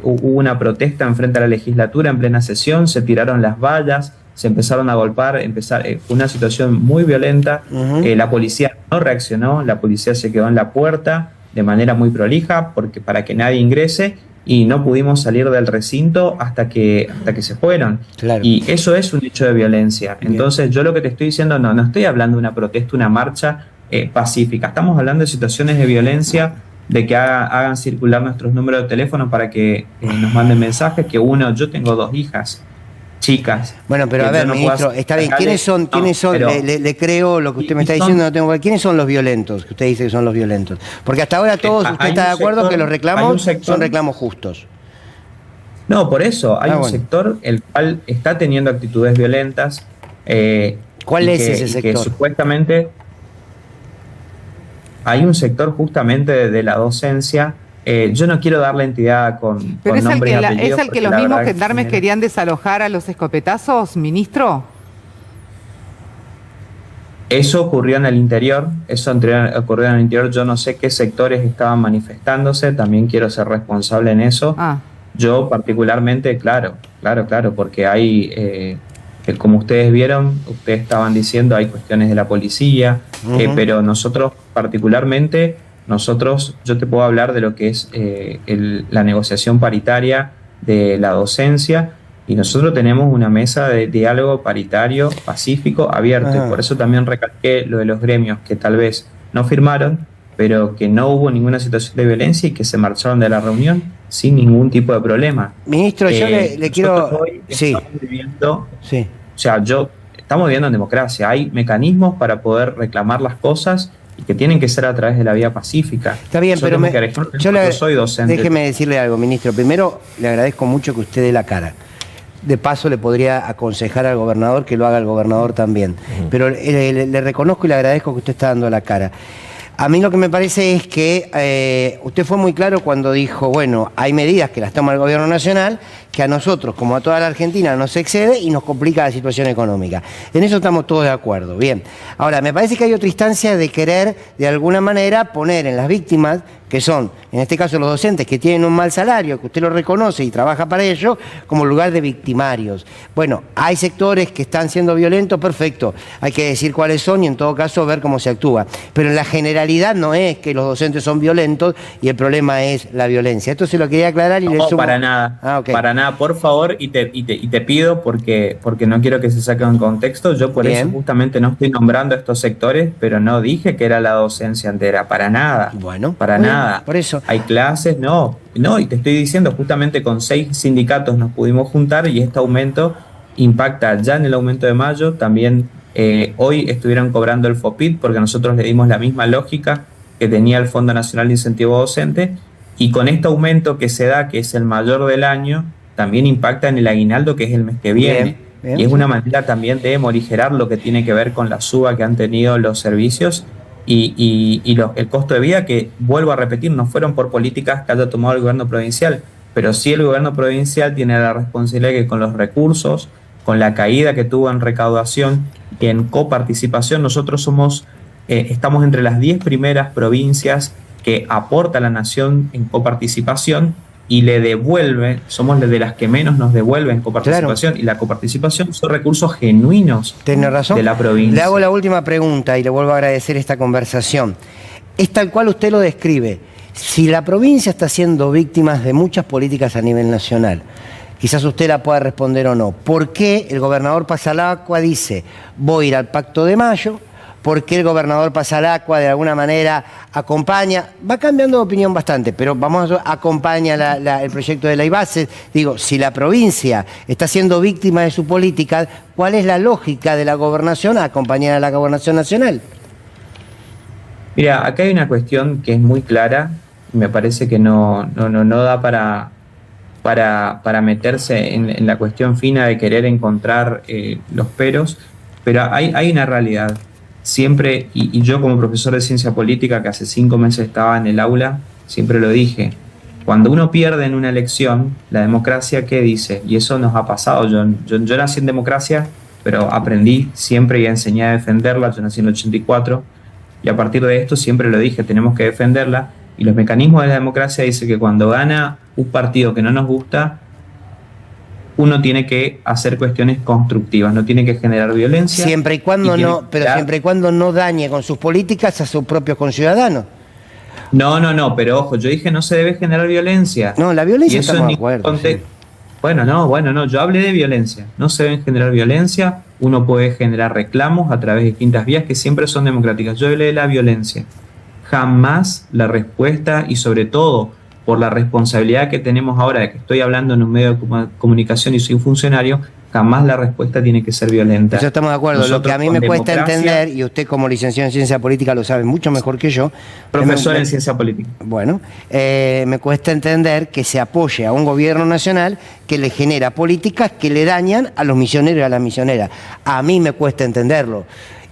hubo una protesta enfrente a la legislatura en plena sesión, se tiraron las vallas, se empezaron a golpear, una situación muy violenta. La policía no reaccionó, la policía se quedó en la puerta de manera muy prolija para que nadie ingrese, y no pudimos salir del recinto hasta que se fueron. Claro. Y eso es un hecho de violencia. Bien. Entonces yo lo que te estoy diciendo, no estoy hablando de una protesta, una marcha pacífica, estamos hablando de situaciones de violencia, de que hagan circular nuestros números de teléfono para que nos manden mensajes, yo tengo 2 hijas chicas. Bueno, pero a ver, ministro, está bien, ¿quiénes son? Le creo lo que usted me está diciendo, ¿quiénes son los violentos? Que usted dice que son los violentos. Porque hasta ahora todos, usted está de acuerdo que los reclamos son reclamos justos. No, por eso, hay un sector el cual está teniendo actitudes violentas. ¿Cuál es ese sector? Que supuestamente hay un sector justamente de la docencia. Yo no quiero dar la entidad con nombre y apellido. ¿Es el que los mismos gendarmes querían desalojar a los escopetazos, ministro? Eso ocurrió en el interior, ocurrió en el interior. Yo no sé qué sectores estaban manifestándose, también quiero ser responsable en eso. Yo particularmente, claro, porque hay, como ustedes vieron, ustedes estaban diciendo, hay cuestiones de la policía, pero nosotros particularmente, yo te puedo hablar de lo que es la negociación paritaria de la docencia, y nosotros tenemos una mesa de diálogo paritario, pacífico, abierto, y por eso también recalqué lo de los gremios que tal vez no firmaron, pero que no hubo ninguna situación de violencia y que se marcharon de la reunión sin ningún tipo de problema. Ministro, yo le quiero... Estamos viviendo, estamos viviendo en democracia, hay mecanismos para poder reclamar las cosas y que tienen que ser a través de la vía pacífica. Está bien, pero yo soy docente. Déjeme decirle algo, ministro. Primero, le agradezco mucho que usted dé la cara. De paso, le podría aconsejar al gobernador que lo haga el gobernador también. Pero le reconozco y le agradezco que usted está dando la cara. A mí lo que me parece es que usted fue muy claro cuando dijo, bueno, hay medidas que las toma el gobierno nacional, que a nosotros, como a toda la Argentina, nos excede y nos complica la situación económica. En eso estamos todos de acuerdo. Bien. Ahora, me parece que hay otra instancia de querer, de alguna manera, poner en las víctimas, que son, en este caso, los docentes que tienen un mal salario, que usted lo reconoce y trabaja para ello, como lugar de victimarios. Bueno, hay sectores que están siendo violentos, perfecto. Hay que decir cuáles son y, en todo caso, ver cómo se actúa. Pero en la generalidad no es que los docentes son violentos y el problema es la violencia. Esto se lo quería aclarar y le sumo... No, para nada. Para nada, por favor, y te pido, porque no quiero que se saque en contexto, yo por eso justamente no estoy nombrando estos sectores, pero no dije que era la docencia entera, para nada. Bueno, para nada. Por eso. Hay clases, y te estoy diciendo, justamente con 6 sindicatos nos pudimos juntar y este aumento impacta ya en el aumento de mayo. También hoy estuvieron cobrando el FOPIT porque nosotros le dimos la misma lógica que tenía el Fondo Nacional de Incentivo Docente, y con este aumento que se da, que es el mayor del año, también impacta en el aguinaldo, que es el mes que viene. Bien. Y es una manera también de morigerar lo que tiene que ver con la suba que han tenido los servicios y el costo de vida, que, vuelvo a repetir, no fueron por políticas que haya tomado el gobierno provincial, pero sí el gobierno provincial tiene la responsabilidad que con los recursos, con la caída que tuvo en recaudación y en coparticipación, nosotros estamos entre las 10 primeras provincias que aporta a la nación en coparticipación, y le devuelve, somos de las que menos nos devuelven coparticipación, y la coparticipación son recursos genuinos de la provincia. Le hago la última pregunta y le vuelvo a agradecer esta conversación. Es tal cual usted lo describe. Si la provincia está siendo víctima de muchas políticas a nivel nacional, quizás usted la pueda responder o no. ¿Por qué el gobernador Pasalacqua dice, voy a ir al Pacto de Mayo? ¿Por qué el gobernador Pasalacqua de alguna manera acompaña? Va cambiando de opinión bastante, pero acompaña el proyecto de ley base. Digo, si la provincia está siendo víctima de su política, ¿cuál es la lógica de la gobernación a acompañar a la gobernación nacional? Mira, acá hay una cuestión que es muy clara, me parece que no da para meterse en la cuestión fina de querer encontrar los peros, pero hay una realidad. Siempre, y yo como profesor de ciencia política, que hace 5 meses estaba en el aula, siempre lo dije, cuando uno pierde en una elección, la democracia, ¿qué dice? Y eso nos ha pasado. Yo nací en democracia, pero aprendí siempre y enseñé a defenderla. Yo nací en el 84, y a partir de esto siempre lo dije, tenemos que defenderla, y los mecanismos de la democracia dicen que cuando gana un partido que no nos gusta, uno tiene que hacer cuestiones constructivas, no tiene que generar violencia. Siempre y cuando siempre y cuando no dañe con sus políticas a sus propios conciudadanos. No, pero ojo, yo dije no se debe generar violencia. No, la violencia estamos de acuerdo. Sí. Bueno, no, yo hablé de violencia. No se debe generar violencia, uno puede generar reclamos a través de distintas vías que siempre son democráticas. Yo hablé de la violencia. Jamás la respuesta, y sobre todo por la responsabilidad que tenemos ahora de que estoy hablando en un medio de comunicación y soy un funcionario, jamás la respuesta tiene que ser violenta. Eso estamos de acuerdo. Nosotros, lo que a mí me cuesta entender, y usted como licenciado en ciencia política lo sabe mucho mejor que yo. Profesor en ciencia política. Bueno, me cuesta entender que se apoye a un gobierno nacional que le genera políticas que le dañan a los misioneros y a las misioneras. A mí me cuesta entenderlo.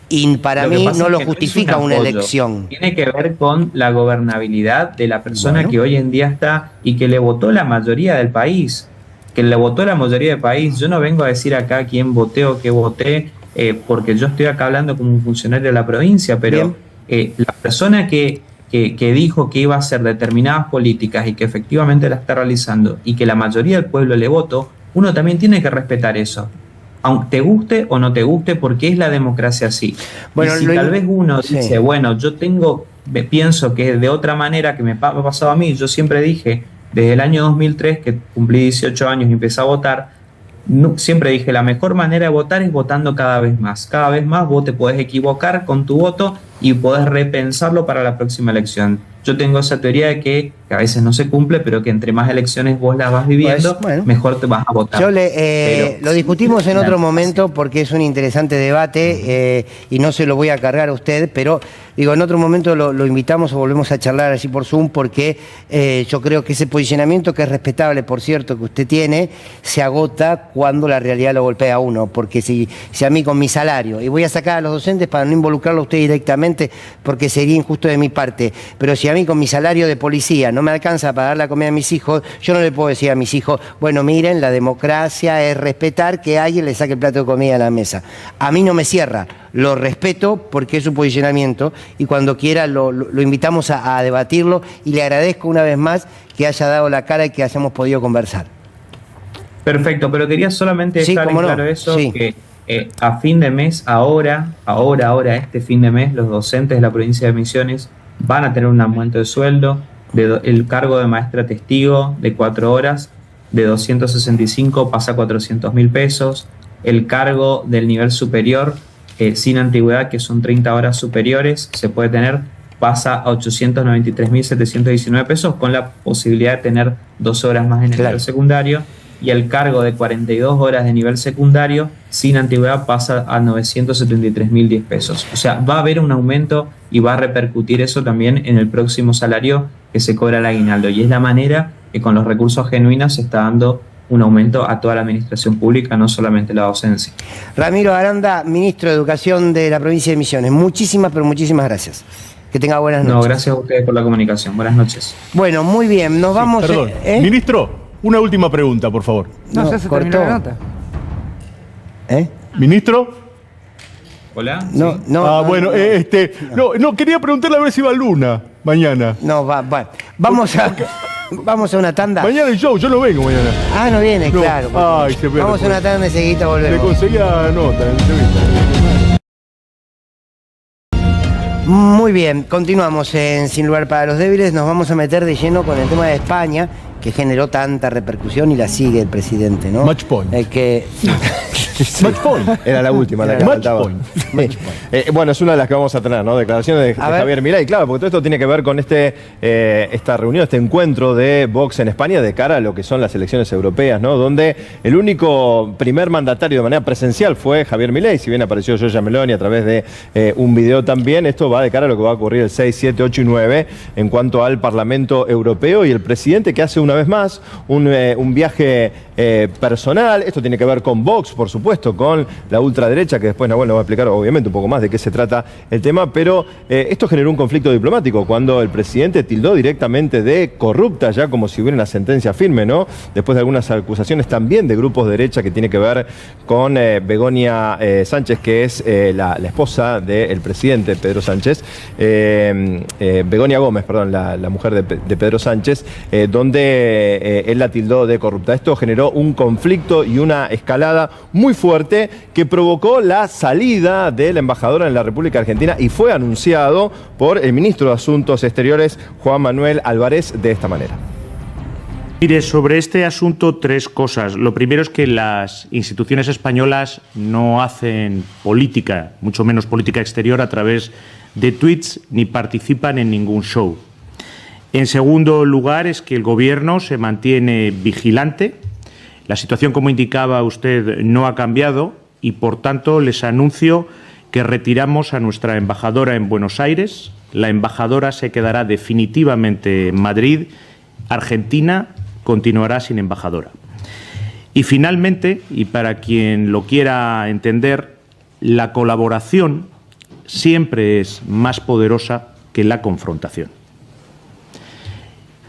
Y para mí no lo justifica una elección. Tiene que ver con la gobernabilidad de la persona que hoy en día está y que le votó la mayoría del país. Que le votó la mayoría del país. Yo no vengo a decir acá quién voté o qué voté. porque yo estoy acá hablando como un funcionario de la provincia, pero la persona que dijo que iba a hacer determinadas políticas y que efectivamente la está realizando y que la mayoría del pueblo le votó, uno también tiene que respetar eso, aunque te guste o no te guste, porque es la democracia así. Bueno, y si tal vez uno dice, bueno, yo pienso que de otra manera que me ha pasado a mí, yo siempre dije, desde el año 2003, que cumplí 18 años y empecé a votar, siempre dije, la mejor manera de votar es votando cada vez más. Cada vez más vos te podés equivocar con tu voto y podés repensarlo para la próxima elección. Yo tengo esa teoría de que a veces no se cumple, pero que entre más elecciones vos las vas viviendo, mejor te vas a votar. Lo discutimos en otro momento porque es un interesante debate y no se lo voy a cargar a usted, pero digo, en otro momento lo invitamos o volvemos a charlar así por Zoom, porque yo creo que ese posicionamiento, que es respetable, por cierto, que usted tiene, se agota cuando la realidad lo golpea a uno. Porque si a mí con mi salario, y voy a sacar a los docentes para no involucrarlo a usted directamente porque sería injusto de mi parte, pero si a mí con mi salario de policía no me alcanza para dar la comida a mis hijos, yo no le puedo decir a mis hijos, bueno, miren, la democracia es respetar que alguien le saque el plato de comida a la mesa. A mí no me cierra, lo respeto porque es su posicionamiento y cuando quiera lo invitamos a debatirlo, y le agradezco una vez más que haya dado la cara y que hayamos podido conversar. Perfecto, pero quería solamente dejar claro eso, que a fin de mes, ahora, este fin de mes, los docentes de la provincia de Misiones van a tener un aumento de sueldo, el cargo de maestra testigo de 4 horas, de 265 pasa a 400.000 pesos, el cargo del nivel superior, sin antigüedad, que son 30 horas superiores, se puede tener, pasa a 893.719 pesos, con la posibilidad de tener 2 horas más en el nivel secundario, y el cargo de 42 horas de nivel secundario sin antigüedad pasa a 973.010 pesos. O sea, va a haber un aumento y va a repercutir eso también en el próximo salario que se cobra el aguinaldo, y es la manera que con los recursos genuinos se está dando un aumento a toda la administración pública, no solamente la docencia. Ramiro Aranda, ministro de Educación de la provincia de Misiones, muchísimas, pero muchísimas gracias. Que tenga buenas noches. No, gracias a ustedes por la comunicación. Buenas noches. Bueno, muy bien, nos vamos... Perdón, ministro, una última pregunta, por favor. No, ya se terminó la nota. ¿Ministro? Hola. Quería preguntarle a ver si va Luna mañana. Vamos a una tanda. Mañana el show, yo no vengo mañana. Ah, no viene, claro. Vamos a una tanda y enseguida volvemos. Le conseguía nota en la entrevista. Muy bien, continuamos en Sin Lugar para los Débiles. Nos vamos a meter de lleno con el tema de España, que generó tanta repercusión y la sigue el presidente, ¿no? Match point. Match point. Era la última, la que faltaba. Bueno, es una de las que vamos a tener, ¿no? Declaraciones de Javier Milei, claro, porque todo esto tiene que ver con esta reunión, este encuentro de Vox en España de cara a lo que son las elecciones europeas, ¿no? Donde el único primer mandatario de manera presencial fue Javier Milei, si bien apareció Giorgia Meloni a través de un video también. Esto va de cara a lo que va a ocurrir el 6, 7, 8 y 9 en cuanto al Parlamento Europeo, y el presidente que hace una vez más un viaje personal. Esto tiene que ver con Vox, por supuesto, con la ultraderecha, que después Nahuel nos va a explicar obviamente un poco más de qué se trata el tema, pero esto generó un conflicto diplomático cuando el presidente tildó directamente de corrupta, ya como si hubiera una sentencia firme, ¿no? Después de algunas acusaciones también de grupos de derecha que tiene que ver con Begoña Sánchez, que es la esposa del presidente Pedro Sánchez, Begoña Gómez, perdón, la mujer de Pedro Sánchez, donde él la tildó de corrupta. Esto generó un conflicto y una escalada muy fuerte que provocó la salida de la embajadora en la República Argentina, y fue anunciado por el ministro de Asuntos Exteriores, Juan Manuel Álvarez, de esta manera. Mire, sobre este asunto 3 cosas. Lo primero es que las instituciones españolas no hacen política, mucho menos política exterior, a través de tweets, ni participan en ningún show. En segundo lugar, es que el Gobierno se mantiene vigilante. La situación, como indicaba usted, no ha cambiado y, por tanto, les anuncio que retiramos a nuestra embajadora en Buenos Aires. La embajadora se quedará definitivamente en Madrid. Argentina continuará sin embajadora. Y, finalmente, y para quien lo quiera entender, la colaboración siempre es más poderosa que la confrontación.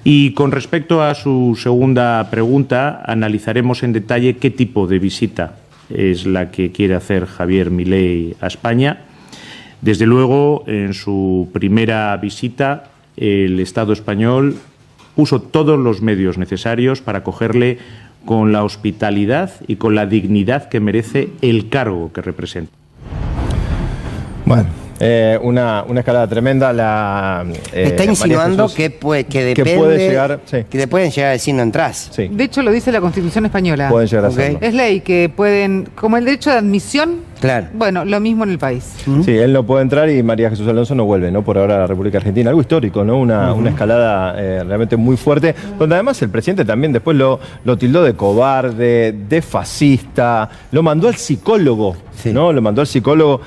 Y con respecto a su segunda pregunta, analizaremos en detalle qué tipo de visita es la que quiere hacer Javier Milei a España. Desde luego, en su primera visita, el Estado español puso todos los medios necesarios para acogerle con la hospitalidad y con la dignidad que merece el cargo que representa. Bueno, una escalada tremenda. Está insinuando que depende, puede llegar, sí. que te pueden llegar a decir no entras. Sí. De hecho, lo dice la Constitución española. Pueden llegar a hacerlo. Es ley que pueden, como el derecho de admisión, claro. Bueno, lo mismo en el país. Sí, él no puede entrar y María Jesús Alonso no vuelve, ¿no? Por ahora a la República Argentina. Algo histórico, ¿no? Una escalada realmente muy fuerte, donde además el presidente también después lo tildó de cobarde, de fascista, lo mandó al psicólogo, ¿no? Lo mandó al psicólogo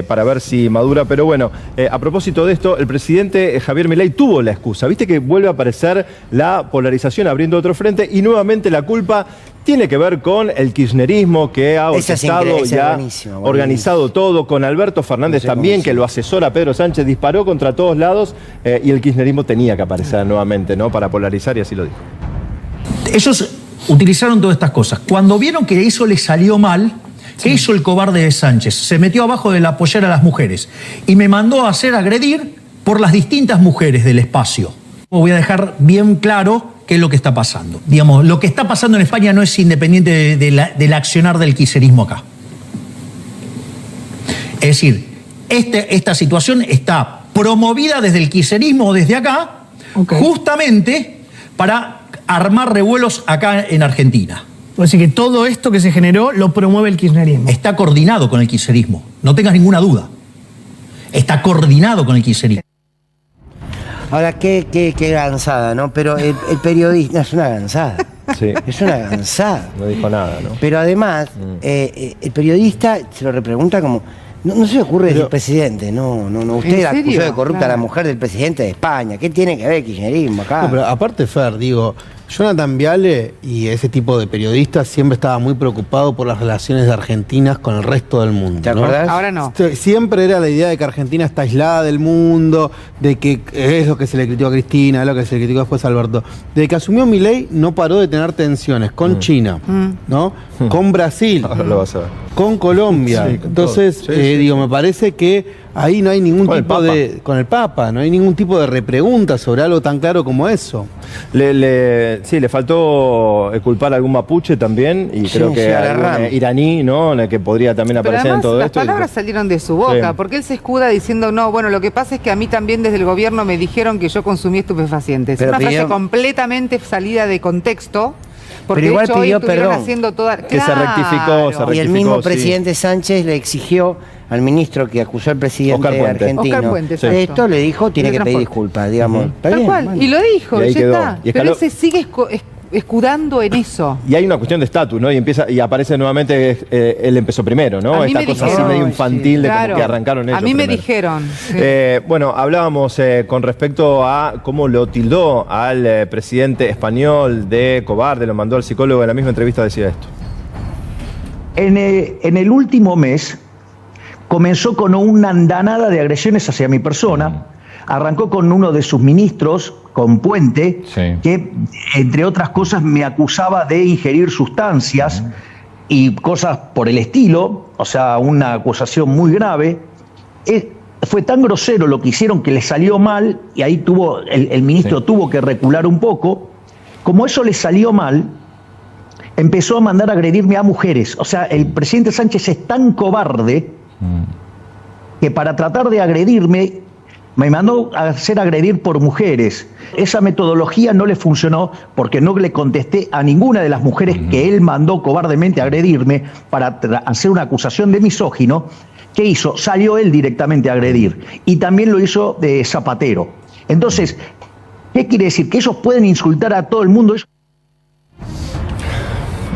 para ver si madura. Pero bueno, a propósito de esto, el presidente Javier Milei tuvo la excusa. Viste que vuelve a aparecer la polarización abriendo otro frente y nuevamente la culpa tiene que ver con el kirchnerismo que ha orquestado y ha organizado todo, con Alberto Fernández también, que lo asesora Pedro Sánchez, disparó contra todos lados y el kirchnerismo tenía que aparecer nuevamente, ¿no? Para polarizar, y así lo dijo. Ellos utilizaron todas estas cosas. Cuando vieron que eso les salió mal, ¿qué hizo el cobarde de Sánchez? Se metió abajo del apoyar a las mujeres y me mandó a hacer agredir por las distintas mujeres del espacio. Voy a dejar bien claro qué es lo que está pasando. Digamos, lo que está pasando en España no es independiente del accionar del kirchnerismo acá. Es decir, esta situación está promovida desde el kirchnerismo o desde acá, justamente para armar revuelos acá en Argentina. Así que todo esto que se generó lo promueve el kirchnerismo. Está coordinado con el kirchnerismo, no tengas ninguna duda. Está coordinado con el kirchnerismo. Ahora, qué gansada, ¿no? Pero el periodista es una gansada. Sí. Es una gansada. No dijo nada, ¿no? Pero además, el periodista se lo repregunta como... No se le ocurre decir presidente, no. Usted acusó de corrupta a la mujer del presidente de España. ¿Qué tiene que ver el kirchnerismo acá? No, pero aparte, Fer, digo, Jonathan Viale y ese tipo de periodistas siempre estaba muy preocupado por las relaciones de Argentina con el resto del mundo. ¿Te acordás? Ahora no. Siempre era la idea de que Argentina está aislada del mundo, de que es lo que se le criticó a Cristina, es lo que se le criticó después a Alberto. Desde que asumió Milei no paró de tener tensiones con China, ¿no? Con Brasil, Ahora lo vas a ver. con Colombia. Sí, con Entonces, todo. Sí, digo, me parece que ahí no hay ningún tipo de... Con el Papa, no hay ningún tipo de repregunta sobre algo tan claro como eso. Sí, le faltó culpar a algún mapuche también, y creo que algún iraní, ¿no? Que podría también Pero aparecer además, en todo las esto. palabras salieron de su boca, Sí. porque él se escuda diciendo, no, bueno, lo que pasa es que a mí también desde el gobierno me dijeron que yo consumí estupefacientes. Pero Una frase pidió... completamente salida de contexto. Porque Pero igual de hecho, pidió hoy estuvieron perdón. haciendo toda... Que se rectificó, Y el mismo presidente Sánchez le exigió al ministro que acusó al presidente argentino de esto, le dijo, tiene que pedir disculpas, digamos. Tal cual, bueno. Y lo dijo, Y ahí ya quedó. está. Y Pero él se sigue escudando en eso. Y hay una cuestión de estatus, ¿no? Y aparece nuevamente, él empezó primero, ¿no? A mí Esta me cosa dijeron, así medio infantil de claro, como que arrancaron ellos a mí me primero. dijeron. Sí. Bueno, hablábamos con respecto a cómo lo tildó al presidente español de cobarde, lo mandó al psicólogo. En la misma entrevista decía esto. En el último mes comenzó con una andanada de agresiones hacia mi persona. Arrancó con uno de sus ministros, con Puente, que entre otras cosas me acusaba de ingerir sustancias y cosas por el estilo, o sea, una acusación muy grave. Fue tan grosero lo que hicieron que le salió mal, y ahí el ministro tuvo que recular un poco. Como eso le salió mal, empezó a mandar a agredirme a mujeres. O sea, el presidente Sánchez es tan cobarde que para tratar de agredirme me mandó a hacer agredir por mujeres. Esa metodología no le funcionó porque no le contesté a ninguna de las mujeres que él mandó cobardemente a agredirme para hacer una acusación de misógino. ¿Qué hizo? Salió él directamente a agredir. Y también lo hizo de Zapatero. Entonces, ¿qué quiere decir? Que ellos pueden insultar a todo el mundo.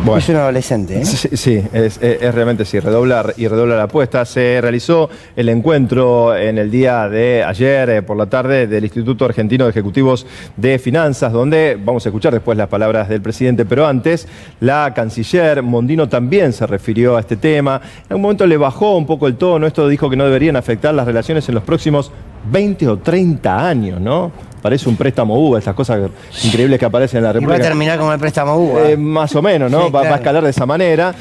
Bueno. Es un adolescente, ¿eh? Sí, es realmente sí, redobla la apuesta. Se realizó el encuentro en el día de ayer por la tarde del Instituto Argentino de Ejecutivos de Finanzas, donde vamos a escuchar después las palabras del presidente, pero antes la canciller Mondino también se refirió a este tema. En un momento le bajó un poco el tono, esto dijo que no deberían afectar las relaciones en los próximos 20 o 30 años, ¿no? Parece un préstamo UBA, estas cosas increíbles que aparecen en la República. Y va a terminar como el préstamo UBA. Más o menos, ¿no? Sí, Va a claro. escalar de esa manera.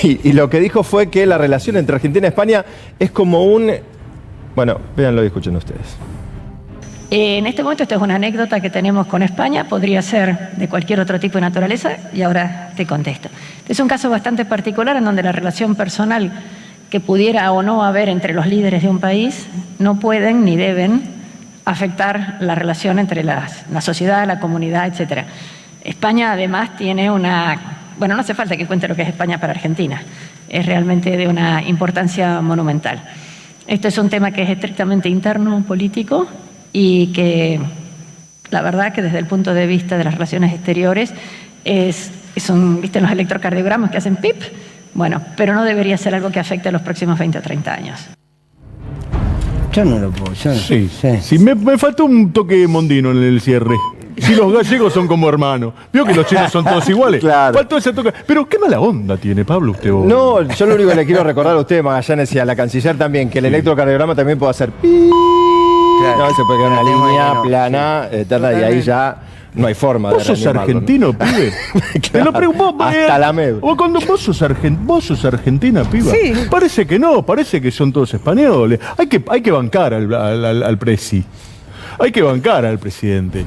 Sí. Y lo que dijo fue que la relación entre Argentina y España es como un... Bueno, véanlo y escuchen ustedes. En este momento esto es una anécdota que tenemos con España, podría ser de cualquier otro tipo de naturaleza y ahora te contesto. Es un caso bastante particular en donde la relación personal que pudiera o no haber entre los líderes de un país no pueden ni deben afectar la relación entre la sociedad, la comunidad, etc. España además tiene una... Bueno, no hace falta que cuente lo que es España para Argentina, es realmente de una importancia monumental. Esto es un tema que es estrictamente interno, político, y que la verdad que desde el punto de vista de las relaciones exteriores ¿viste los electrocardiogramas que hacen pip? Bueno, pero no debería ser algo que afecte a los próximos 20 o 30 años. Yo no lo puedo. Sí, me faltó un toque mondino en el cierre. Si los gallegos son como hermanos. Vio que los chinos son todos iguales. Claro. Faltó ese toque. Pero qué mala onda tiene, Pablo, usted. Vos. No, yo lo único que le quiero recordar a usted, Magallanes, y a la canciller también, que el electrocardiograma también puede hacer pi. Claro. No, se puede quedar una línea plana, eterna, y ahí ya no hay forma de ¿Vos sos reanimarlo, argentino, ¿no? pibe? Te lo pregunto. Hasta la MED. O cuando vos sos argentina, piba. Sí. Parece que no, parece que son todos españoles. Hay que bancar al presi. Hay que bancar al presidente.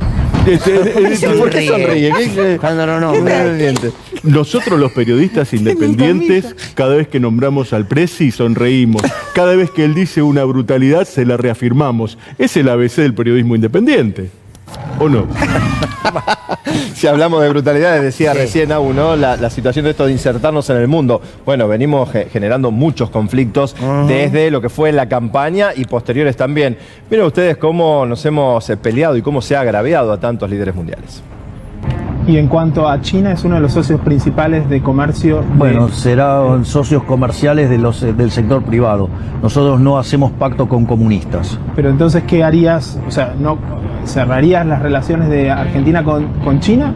¿Por qué sonríe? Cuando lo nombra. Nosotros los periodistas independientes, cada vez que nombramos al presi, sonreímos. Cada vez que él dice una brutalidad, se la reafirmamos. Es el ABC del periodismo independiente. ¿O no? Si hablamos de brutalidades, decía recién Abu, ¿no? La situación de esto de insertarnos en el mundo. Bueno, venimos generando muchos conflictos desde lo que fue la campaña y posteriores también. Miren ustedes cómo nos hemos peleado y cómo se ha agraviado a tantos líderes mundiales. Y en cuanto a China, es uno de los socios principales de comercio. Bueno, serán socios comerciales del sector privado. Nosotros no hacemos pacto con comunistas. Pero entonces, ¿qué harías? O sea, ¿no cerrarías las relaciones de Argentina con China?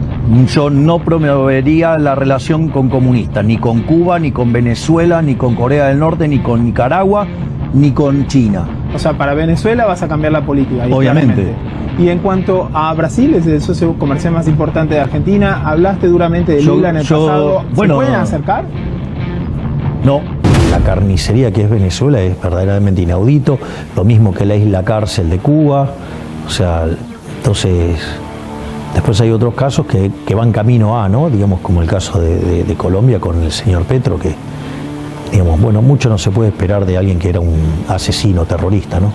Yo no promovería la relación con comunistas, ni con Cuba, ni con Venezuela, ni con Corea del Norte, ni con Nicaragua, ni con China. O sea, para Venezuela vas a cambiar la política. Obviamente. Claramente. Y en cuanto a Brasil, es el socio comercial más importante de Argentina, hablaste duramente de Lula en el pasado. ¿Se pueden acercar? No. La carnicería que es Venezuela es verdaderamente inaudito, lo mismo que la isla cárcel de Cuba. O sea, entonces, después hay otros casos que van camino a, ¿no? Digamos, como el caso de Colombia con el señor Petro, que, digamos, bueno, mucho no se puede esperar de alguien que era un asesino terrorista, ¿no?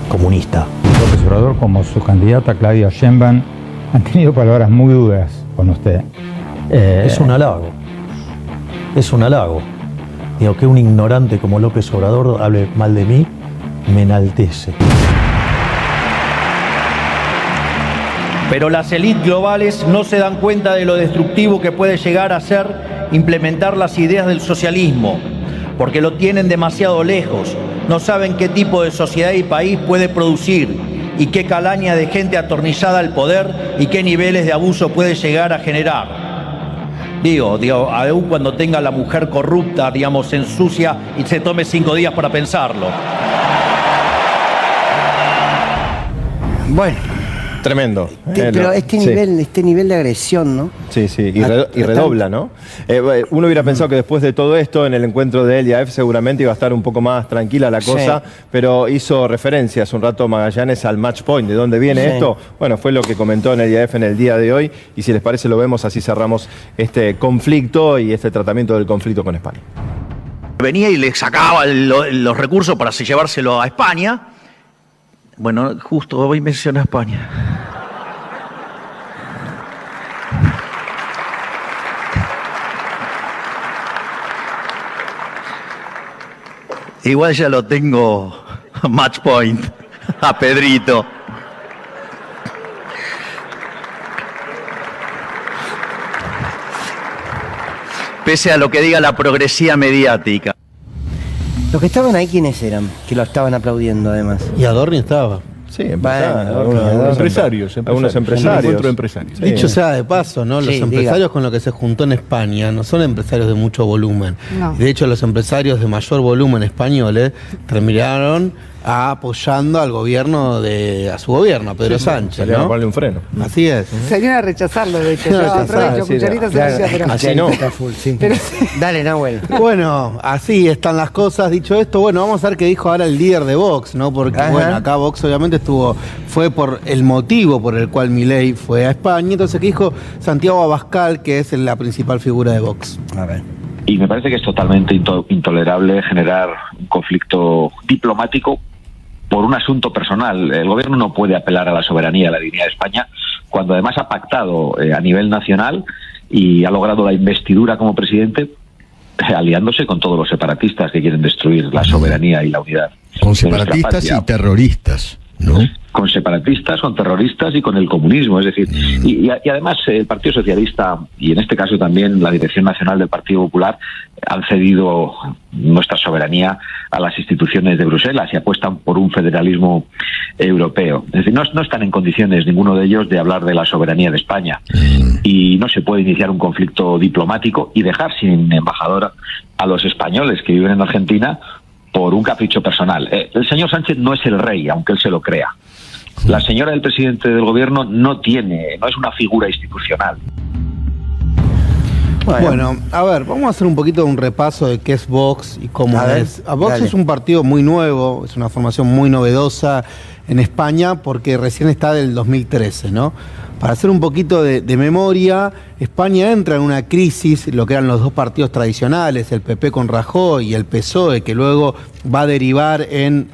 Comunista. López Obrador, como su candidata Claudia Sheinbaum, han tenido palabras muy duras con usted. Es un halago. Es un halago. Digo, que un ignorante como López Obrador hable mal de mí, me enaltece. Pero las élites globales no se dan cuenta de lo destructivo que puede llegar a ser implementar las ideas del socialismo, porque lo tienen demasiado lejos. No saben qué tipo de sociedad y país puede producir y qué calaña de gente atornillada al poder y qué niveles de abuso puede llegar a generar. Digo, aún cuando tenga a la mujer corrupta, digamos, se ensucia y se tome 5 días para pensarlo. Bueno. Tremendo. Pero este nivel de agresión, ¿no? Sí, y redobla, ¿no? Uno hubiera pensado que después de todo esto, en el encuentro de él y AF seguramente iba a estar un poco más tranquila la cosa, pero hizo referencia hace un rato Magallanes al match point. ¿De dónde viene esto? Bueno, fue lo que comentó en el IAF en el día de hoy, y si les parece lo vemos, así cerramos este conflicto y este tratamiento del conflicto con España. Venía y le sacaba los recursos para llevárselo a España. Bueno, justo hoy menciona España. Igual ya lo tengo match point a Pedrito. Pese a lo que diga la progresía mediática. Los que estaban ahí, ¿quiénes eran? Que lo estaban aplaudiendo, además. Y Adorni estaba. Sí, algunos empresarios. Sí. Dicho sea de paso, ¿no? Los empresarios con los que se juntó en España no son empresarios de mucho volumen. No. De hecho, los empresarios de mayor volumen españoles terminaron apoyando al gobierno a su gobierno, a Pedro Sánchez, salieron ¿no? a ponerle un freno. Así es. Salieron a rechazarlo, de hecho. Yo aprovecho, cucharita se lo decía, pero... Así no. Pero Dale, Nahuel. Bueno, así están las cosas. Dicho esto, bueno, vamos a ver qué dijo ahora el líder de Vox, ¿no? Porque, bueno, acá Vox obviamente fue por el motivo por el cual Milei fue a España. Entonces, ¿qué dijo Santiago Abascal, que es la principal figura de Vox? A ver. Y me parece que es totalmente intolerable generar un conflicto diplomático por un asunto personal. El gobierno no puede apelar a la soberanía, a la dignidad de España, cuando además ha pactado a nivel nacional y ha logrado la investidura como presidente, aliándose con todos los separatistas que quieren destruir la soberanía y la unidad. Con separatistas y terroristas, ¿no? Con separatistas, con terroristas y con el comunismo. Es decir, y además el Partido Socialista, y en este caso también la Dirección Nacional del Partido Popular, han cedido nuestra soberanía a las instituciones de Bruselas y apuestan por un federalismo europeo. Es decir, no están en condiciones ninguno de ellos de hablar de la soberanía de España. Y no se puede iniciar un conflicto diplomático y dejar sin embajador a los españoles que viven en Argentina por un capricho personal. El señor Sánchez no es el rey, aunque él se lo crea. La señora del presidente del gobierno no es una figura institucional. Bueno, a ver, vamos a hacer un poquito un repaso de qué es Vox y cómo es. Vox dale. es un partido muy nuevo, es una formación muy novedosa en España porque recién está del 2013, ¿no? Para hacer un poquito de memoria, España entra en una crisis, lo que eran los dos partidos tradicionales, el PP con Rajoy y el PSOE, que luego va a derivar en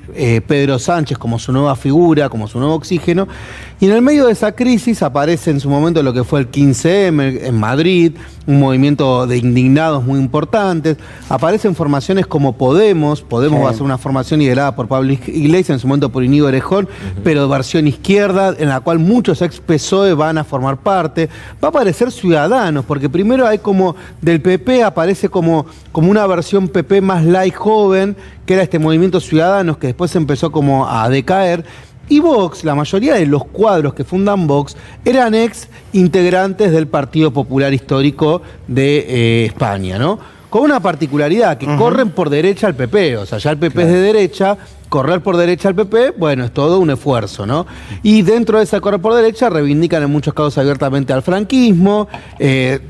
Pedro Sánchez como su nueva figura, como su nuevo oxígeno. Y en el medio de esa crisis aparece en su momento lo que fue el 15M en Madrid, un movimiento de indignados muy importantes. Aparecen formaciones como Podemos va a ser una formación liderada por Pablo Iglesias, en su momento por Íñigo Errejón, pero versión izquierda, en la cual muchos ex PSOE van a formar parte. Va a aparecer Ciudadanos, porque primero hay como del PP, aparece como una versión PP más light joven, que era este movimiento Ciudadanos, que después empezó como a decaer. Y Vox, la mayoría de los cuadros que fundan Vox eran ex integrantes del Partido Popular Histórico de España, ¿no? Con una particularidad, que corren por derecha al PP, o sea, ya el PP es de derecha, correr por derecha al PP, bueno, es todo un esfuerzo, ¿no? Y dentro de esa correr por derecha reivindican en muchos casos abiertamente al franquismo,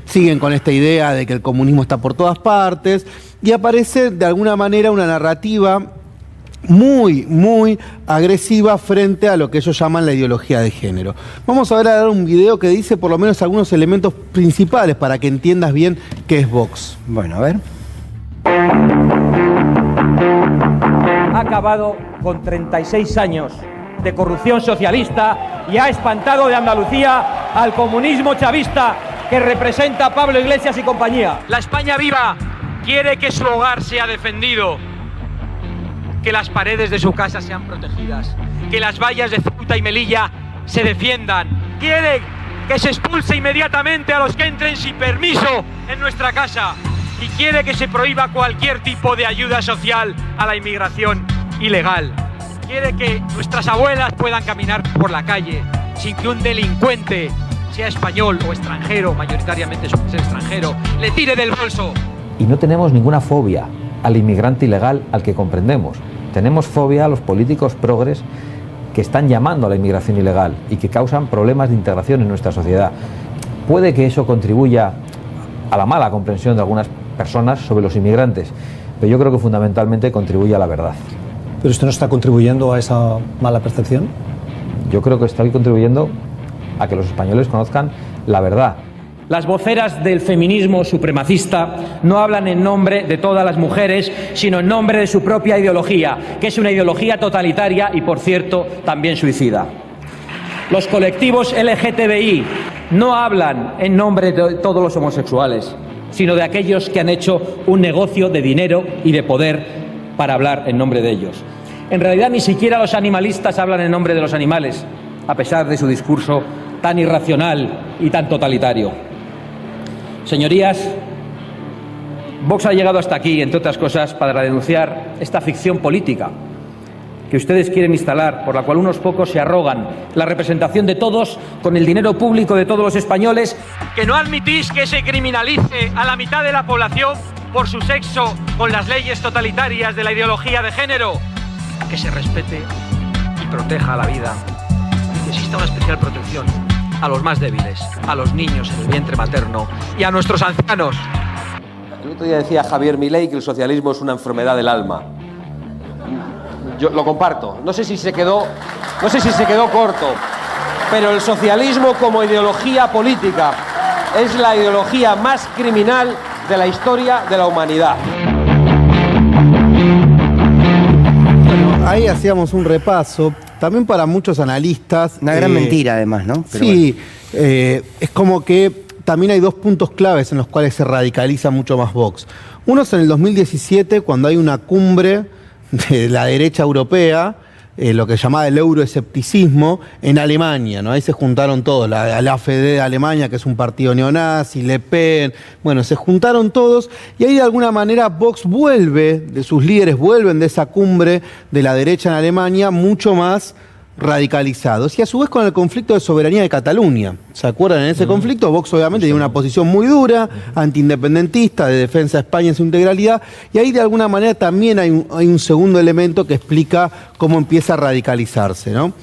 siguen con esta idea de que el comunismo está por todas partes, y aparece de alguna manera una narrativa muy, muy agresiva frente a lo que ellos llaman la ideología de género. Vamos a ver ahora un video que dice por lo menos algunos elementos principales para que entiendas bien qué es Vox. Bueno, a ver. Ha acabado con 36 años de corrupción socialista y ha espantado de Andalucía al comunismo chavista que representa Pablo Iglesias y compañía. La España viva quiere que su hogar sea defendido, que las paredes de su casa sean protegidas, que las vallas de Ceuta y Melilla se defiendan. Quiere que se expulse inmediatamente a los que entren sin permiso en nuestra casa y quiere que se prohíba cualquier tipo de ayuda social a la inmigración ilegal. Quiere que nuestras abuelas puedan caminar por la calle sin que un delincuente, sea español o extranjero, mayoritariamente es extranjero, le tire del bolso. Y no tenemos ninguna fobia al inmigrante ilegal al que comprendemos. Tenemos fobia a los políticos progres que están llamando a la inmigración ilegal y que causan problemas de integración en nuestra sociedad. Puede que eso contribuya a la mala comprensión de algunas personas sobre los inmigrantes, pero yo creo que fundamentalmente contribuye a la verdad. ¿Pero usted no está contribuyendo a esa mala percepción? Yo creo que estoy contribuyendo a que los españoles conozcan la verdad. Las voceras del feminismo supremacista no hablan en nombre de todas las mujeres, sino en nombre de su propia ideología, que es una ideología totalitaria y, por cierto, también suicida. Los colectivos LGTBI no hablan en nombre de todos los homosexuales, sino de aquellos que han hecho un negocio de dinero y de poder para hablar en nombre de ellos. En realidad, ni siquiera los animalistas hablan en nombre de los animales, a pesar de su discurso tan irracional y tan totalitario. Señorías, Vox ha llegado hasta aquí, entre otras cosas, para denunciar esta ficción política que ustedes quieren instalar, por la cual unos pocos se arrogan la representación de todos con el dinero público de todos los españoles. Que no admitís que se criminalice a la mitad de la población por su sexo con las leyes totalitarias de la ideología de género. a que se respete y proteja la vida, y que exista una especial protección a los más débiles, a los niños en el vientre materno y a nuestros ancianos. El otro día decía Javier Milei que el socialismo es una enfermedad del alma. Yo lo comparto. No sé si se quedó corto, pero el socialismo como ideología política es la ideología más criminal de la historia de la humanidad. Bueno, ahí hacíamos un repaso, también para muchos analistas. Una gran mentira, además, ¿no? Pero sí, bueno. Es como que también hay dos puntos claves en los cuales se radicaliza mucho más Vox. Uno es en el 2017, cuando hay una cumbre de la derecha europea, lo que se llamaba el euroescepticismo, en Alemania, ¿no? Ahí se juntaron todos, la AfD de Alemania, que es un partido neonazi, Le Pen, bueno, se juntaron todos, y ahí de alguna manera Vox sus líderes vuelven de esa cumbre de la derecha en Alemania mucho más radicalizados, y a su vez con el conflicto de soberanía de Cataluña. ¿Se acuerdan? En ese conflicto Vox obviamente tiene una posición muy dura, antiindependentista, de defensa de España en su integralidad, y ahí de alguna manera también hay un segundo elemento que explica cómo empieza a radicalizarse, ¿no?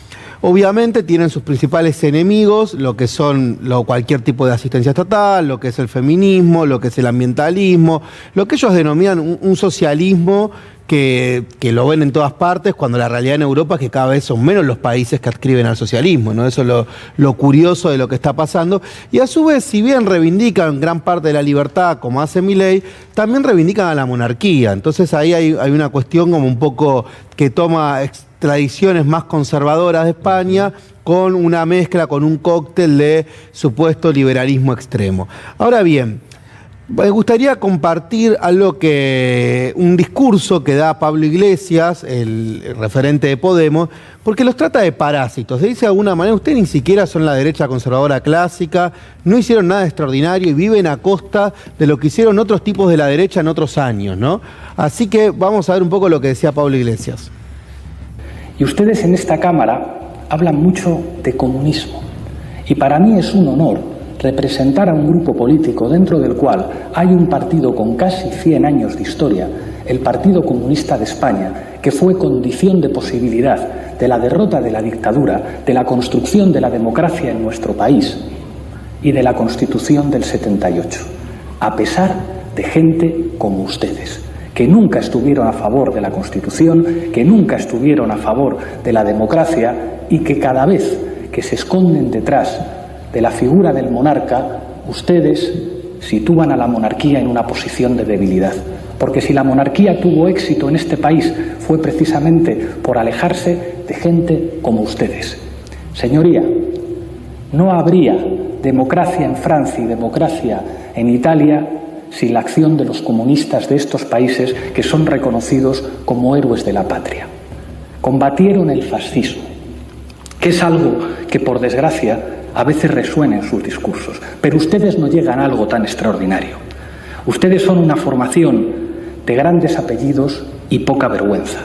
Obviamente tienen sus principales enemigos, lo que son cualquier tipo de asistencia estatal, lo que es el feminismo, lo que es el ambientalismo, lo que ellos denominan un socialismo que lo ven en todas partes, cuando la realidad en Europa es que cada vez son menos los países que adscriben al socialismo, ¿no? Eso es lo curioso de lo que está pasando. Y a su vez, si bien reivindican gran parte de la libertad, como hace Milei, también reivindican a la monarquía. Entonces ahí hay una cuestión como un poco que toma tradiciones más conservadoras de España con una mezcla, con un cóctel de supuesto liberalismo extremo. Ahora bien, me gustaría compartir un discurso que da Pablo Iglesias, el referente de Podemos, porque los trata de parásitos. Se dice de alguna manera, ustedes ni siquiera son la derecha conservadora clásica, no hicieron nada extraordinario y viven a costa de lo que hicieron otros tipos de la derecha en otros años, ¿no? Así que vamos a ver un poco lo que decía Pablo Iglesias. Y ustedes en esta Cámara hablan mucho de comunismo. Y para mí es un honor representar a un grupo político dentro del cual hay un partido con casi 100 años de historia, el Partido Comunista de España, que fue condición de posibilidad de la derrota de la dictadura, de la construcción de la democracia en nuestro país y de la Constitución del 78, a pesar de gente como ustedes, que nunca estuvieron a favor de la Constitución, que nunca estuvieron a favor de la democracia y que cada vez que se esconden detrás de la figura del monarca, ustedes sitúan a la monarquía en una posición de debilidad. Porque si la monarquía tuvo éxito en este país fue precisamente por alejarse de gente como ustedes. Señoría, no habría democracia en Francia y democracia en Italia sin la acción de los comunistas de estos países que son reconocidos como héroes de la patria. Combatieron el fascismo, que es algo que, por desgracia, a veces resuena en sus discursos, pero ustedes no llegan a algo tan extraordinario. Ustedes son una formación de grandes apellidos y poca vergüenza,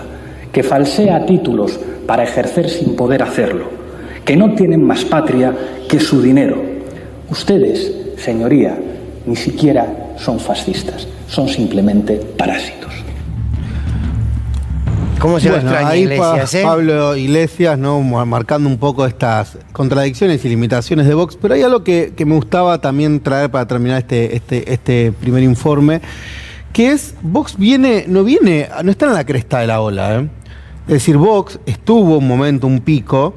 que falsea títulos para ejercer sin poder hacerlo, que no tienen más patria que su dinero. Ustedes, señoría, ni siquiera son fascistas, son simplemente parásitos. ¿Cómo se lo extraña ahí Iglesias, Pablo Iglesias, ¿no? Marcando un poco estas contradicciones y limitaciones de Vox, pero hay algo que me gustaba también traer para terminar este primer informe, que es, Vox no está en la cresta de la ola, ¿eh? Es decir, Vox estuvo un momento, un pico,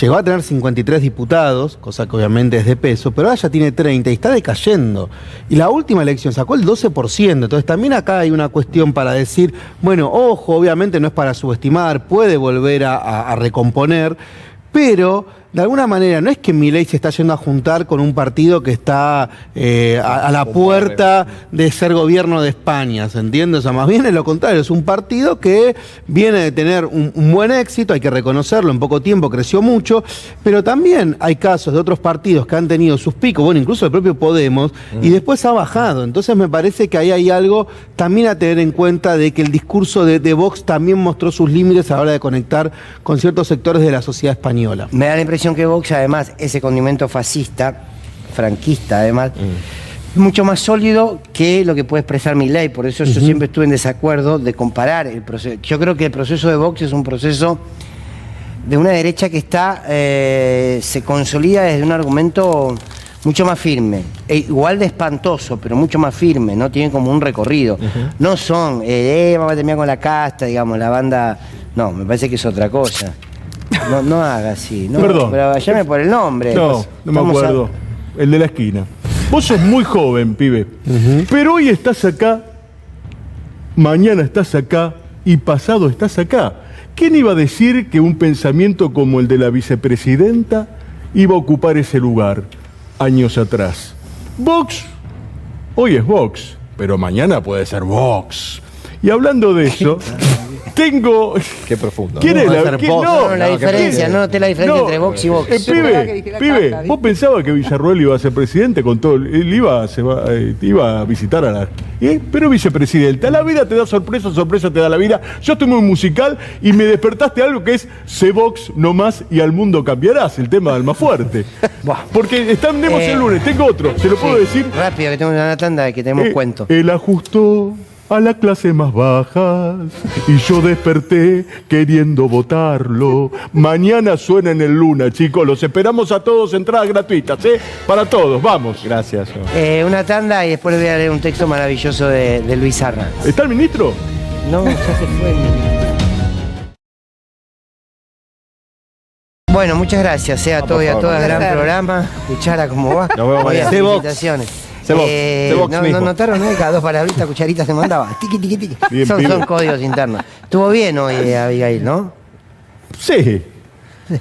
llegó a tener 53 diputados, cosa que obviamente es de peso, pero ahora ya tiene 30 y está decayendo. Y la última elección sacó el 12%, entonces también acá hay una cuestión para decir, bueno, ojo, obviamente no es para subestimar, puede volver a recomponer, pero de alguna manera no es que Milei se está yendo a juntar con un partido que está a la puerta de ser gobierno de España, ¿se entiende? O sea, más bien es lo contrario, es un partido que viene de tener un buen éxito, hay que reconocerlo, en poco tiempo creció mucho, pero también hay casos de otros partidos que han tenido sus picos, bueno, incluso el propio Podemos, y después ha bajado. Entonces me parece que ahí hay algo también a tener en cuenta de que el discurso de Vox también mostró sus límites a la hora de conectar con ciertos sectores de la sociedad española. Me da la impresión que Vox, además, ese condimento fascista, franquista, además, mucho más sólido que lo que puede expresar Milei. Por eso yo siempre estuve en desacuerdo de comparar el proceso. Yo creo que el proceso de Vox es un proceso de una derecha que está se consolida desde un argumento mucho más firme, igual de espantoso, pero mucho más firme, ¿no? Tienen como un recorrido. No son, vamos a terminar con la casta, digamos, la banda. No, me parece que es otra cosa. No haga así. No, Perdón. Pero llame por el nombre. No, no me acuerdo. El de la esquina. Vos sos muy joven, pibe. Pero hoy estás acá, mañana estás acá y pasado estás acá. ¿Quién iba a decir que un pensamiento como el de la vicepresidenta iba a ocupar ese lugar años atrás? Vox, hoy es Vox, pero mañana puede ser Vox. Y hablando de eso, tengo... Qué profundo. ¿Quién es la diferencia? No noté la diferencia entre Vox y Vox. Pibe, ¿vos pensabas que Villarroel iba a ser presidente con todo? Él iba a visitar a la... Pero vicepresidenta, la vida te da sorpresa, sorpresa te da la vida. Yo estoy muy musical y me despertaste algo que es sé Vox nomás y al mundo cambiarás, el tema del más fuerte. Porque tenemos el lunes, tengo otro, ¿se lo puedo decir? Rápido, que tengo una tanda que tenemos cuento. Él ajustó a la clase más bajas y yo desperté queriendo votarlo. Mañana suena en el Luna, chicos. Los esperamos a todos, entradas gratuitas, para todos, vamos. Gracias. Una tanda y después les voy a leer un texto maravilloso de Luis Arranz. ¿Está el ministro? No, ya se fue el ministro. Bueno, muchas gracias a todos y a todas. Gran programa. Cuchara, ¿cómo va? Nos vemos mañana. Felicitaciones. No notaron, ¿no? Cada 2 palabritas, cucharitas se mandaba. Tiqui, tiqui, tiqui. Bien, son códigos internos. Estuvo bien hoy, Abigail, ¿no? Sí.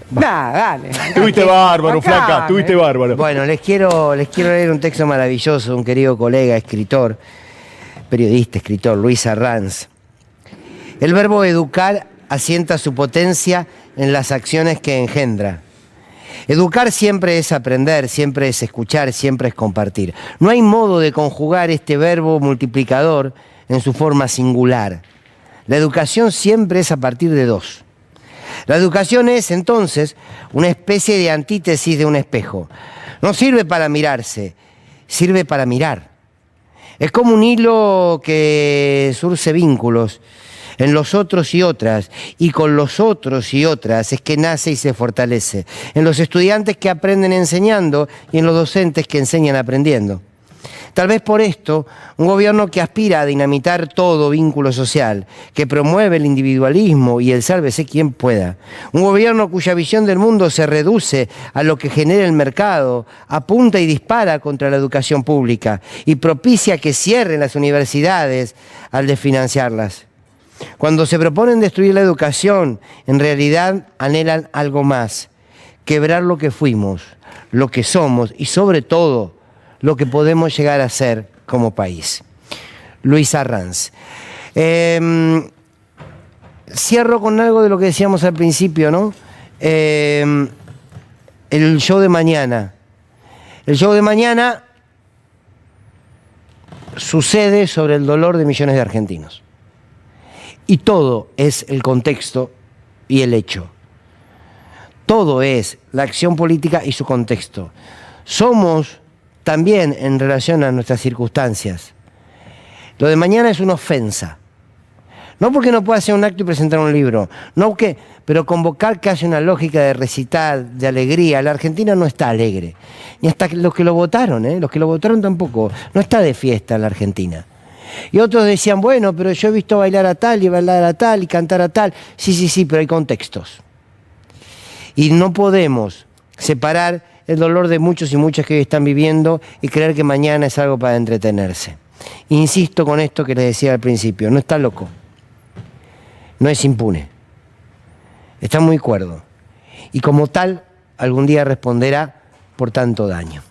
Dale. Tuviste bárbaro, flaca, tuviste bárbaro. Bueno, les quiero leer un texto maravilloso de un querido colega, escritor, periodista, escritor, Luis Arranz. El verbo educar asienta su potencia en las acciones que engendra. Educar siempre es aprender, siempre es escuchar, siempre es compartir. No hay modo de conjugar este verbo multiplicador en su forma singular. La educación siempre es a partir de 2. La educación es, entonces, una especie de antítesis de un espejo. No sirve para mirarse, sirve para mirar. Es como un hilo que surce vínculos en los otros y otras, y con los otros y otras es que nace y se fortalece. En los estudiantes que aprenden enseñando y en los docentes que enseñan aprendiendo. Tal vez por esto, un gobierno que aspira a dinamitar todo vínculo social, que promueve el individualismo y el sálvese quien pueda, un gobierno cuya visión del mundo se reduce a lo que genera el mercado, apunta y dispara contra la educación pública y propicia que cierren las universidades al desfinanciarlas. Cuando se proponen destruir la educación, en realidad anhelan algo más, quebrar lo que fuimos, lo que somos y sobre todo lo que podemos llegar a ser como país. Luis Arranz. Cierro con algo de lo que decíamos al principio, ¿no? El show de mañana. El show de mañana sucede sobre el dolor de millones de argentinos. Y todo es el contexto y el hecho. Todo es la acción política y su contexto. Somos también en relación a nuestras circunstancias. Lo de mañana es una ofensa. No porque no pueda hacer un acto y presentar un libro, pero convocar que haya una lógica de recitar, de alegría. La Argentina no está alegre. Ni hasta los que lo votaron, los que lo votaron tampoco. No está de fiesta la Argentina. Y otros decían, bueno, pero yo he visto bailar a tal y bailar a tal y cantar a tal. Sí, pero hay contextos. Y no podemos separar el dolor de muchos y muchas que hoy están viviendo y creer que mañana es algo para entretenerse. Insisto con esto que les decía al principio, no está loco, no es impune, está muy cuerdo y como tal algún día responderá por tanto daño.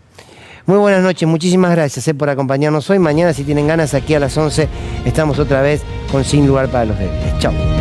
Muy buenas noches, muchísimas gracias por acompañarnos hoy. Mañana, si tienen ganas, aquí a las 11 estamos otra vez con Sin Lugar para los Débiles. Chao.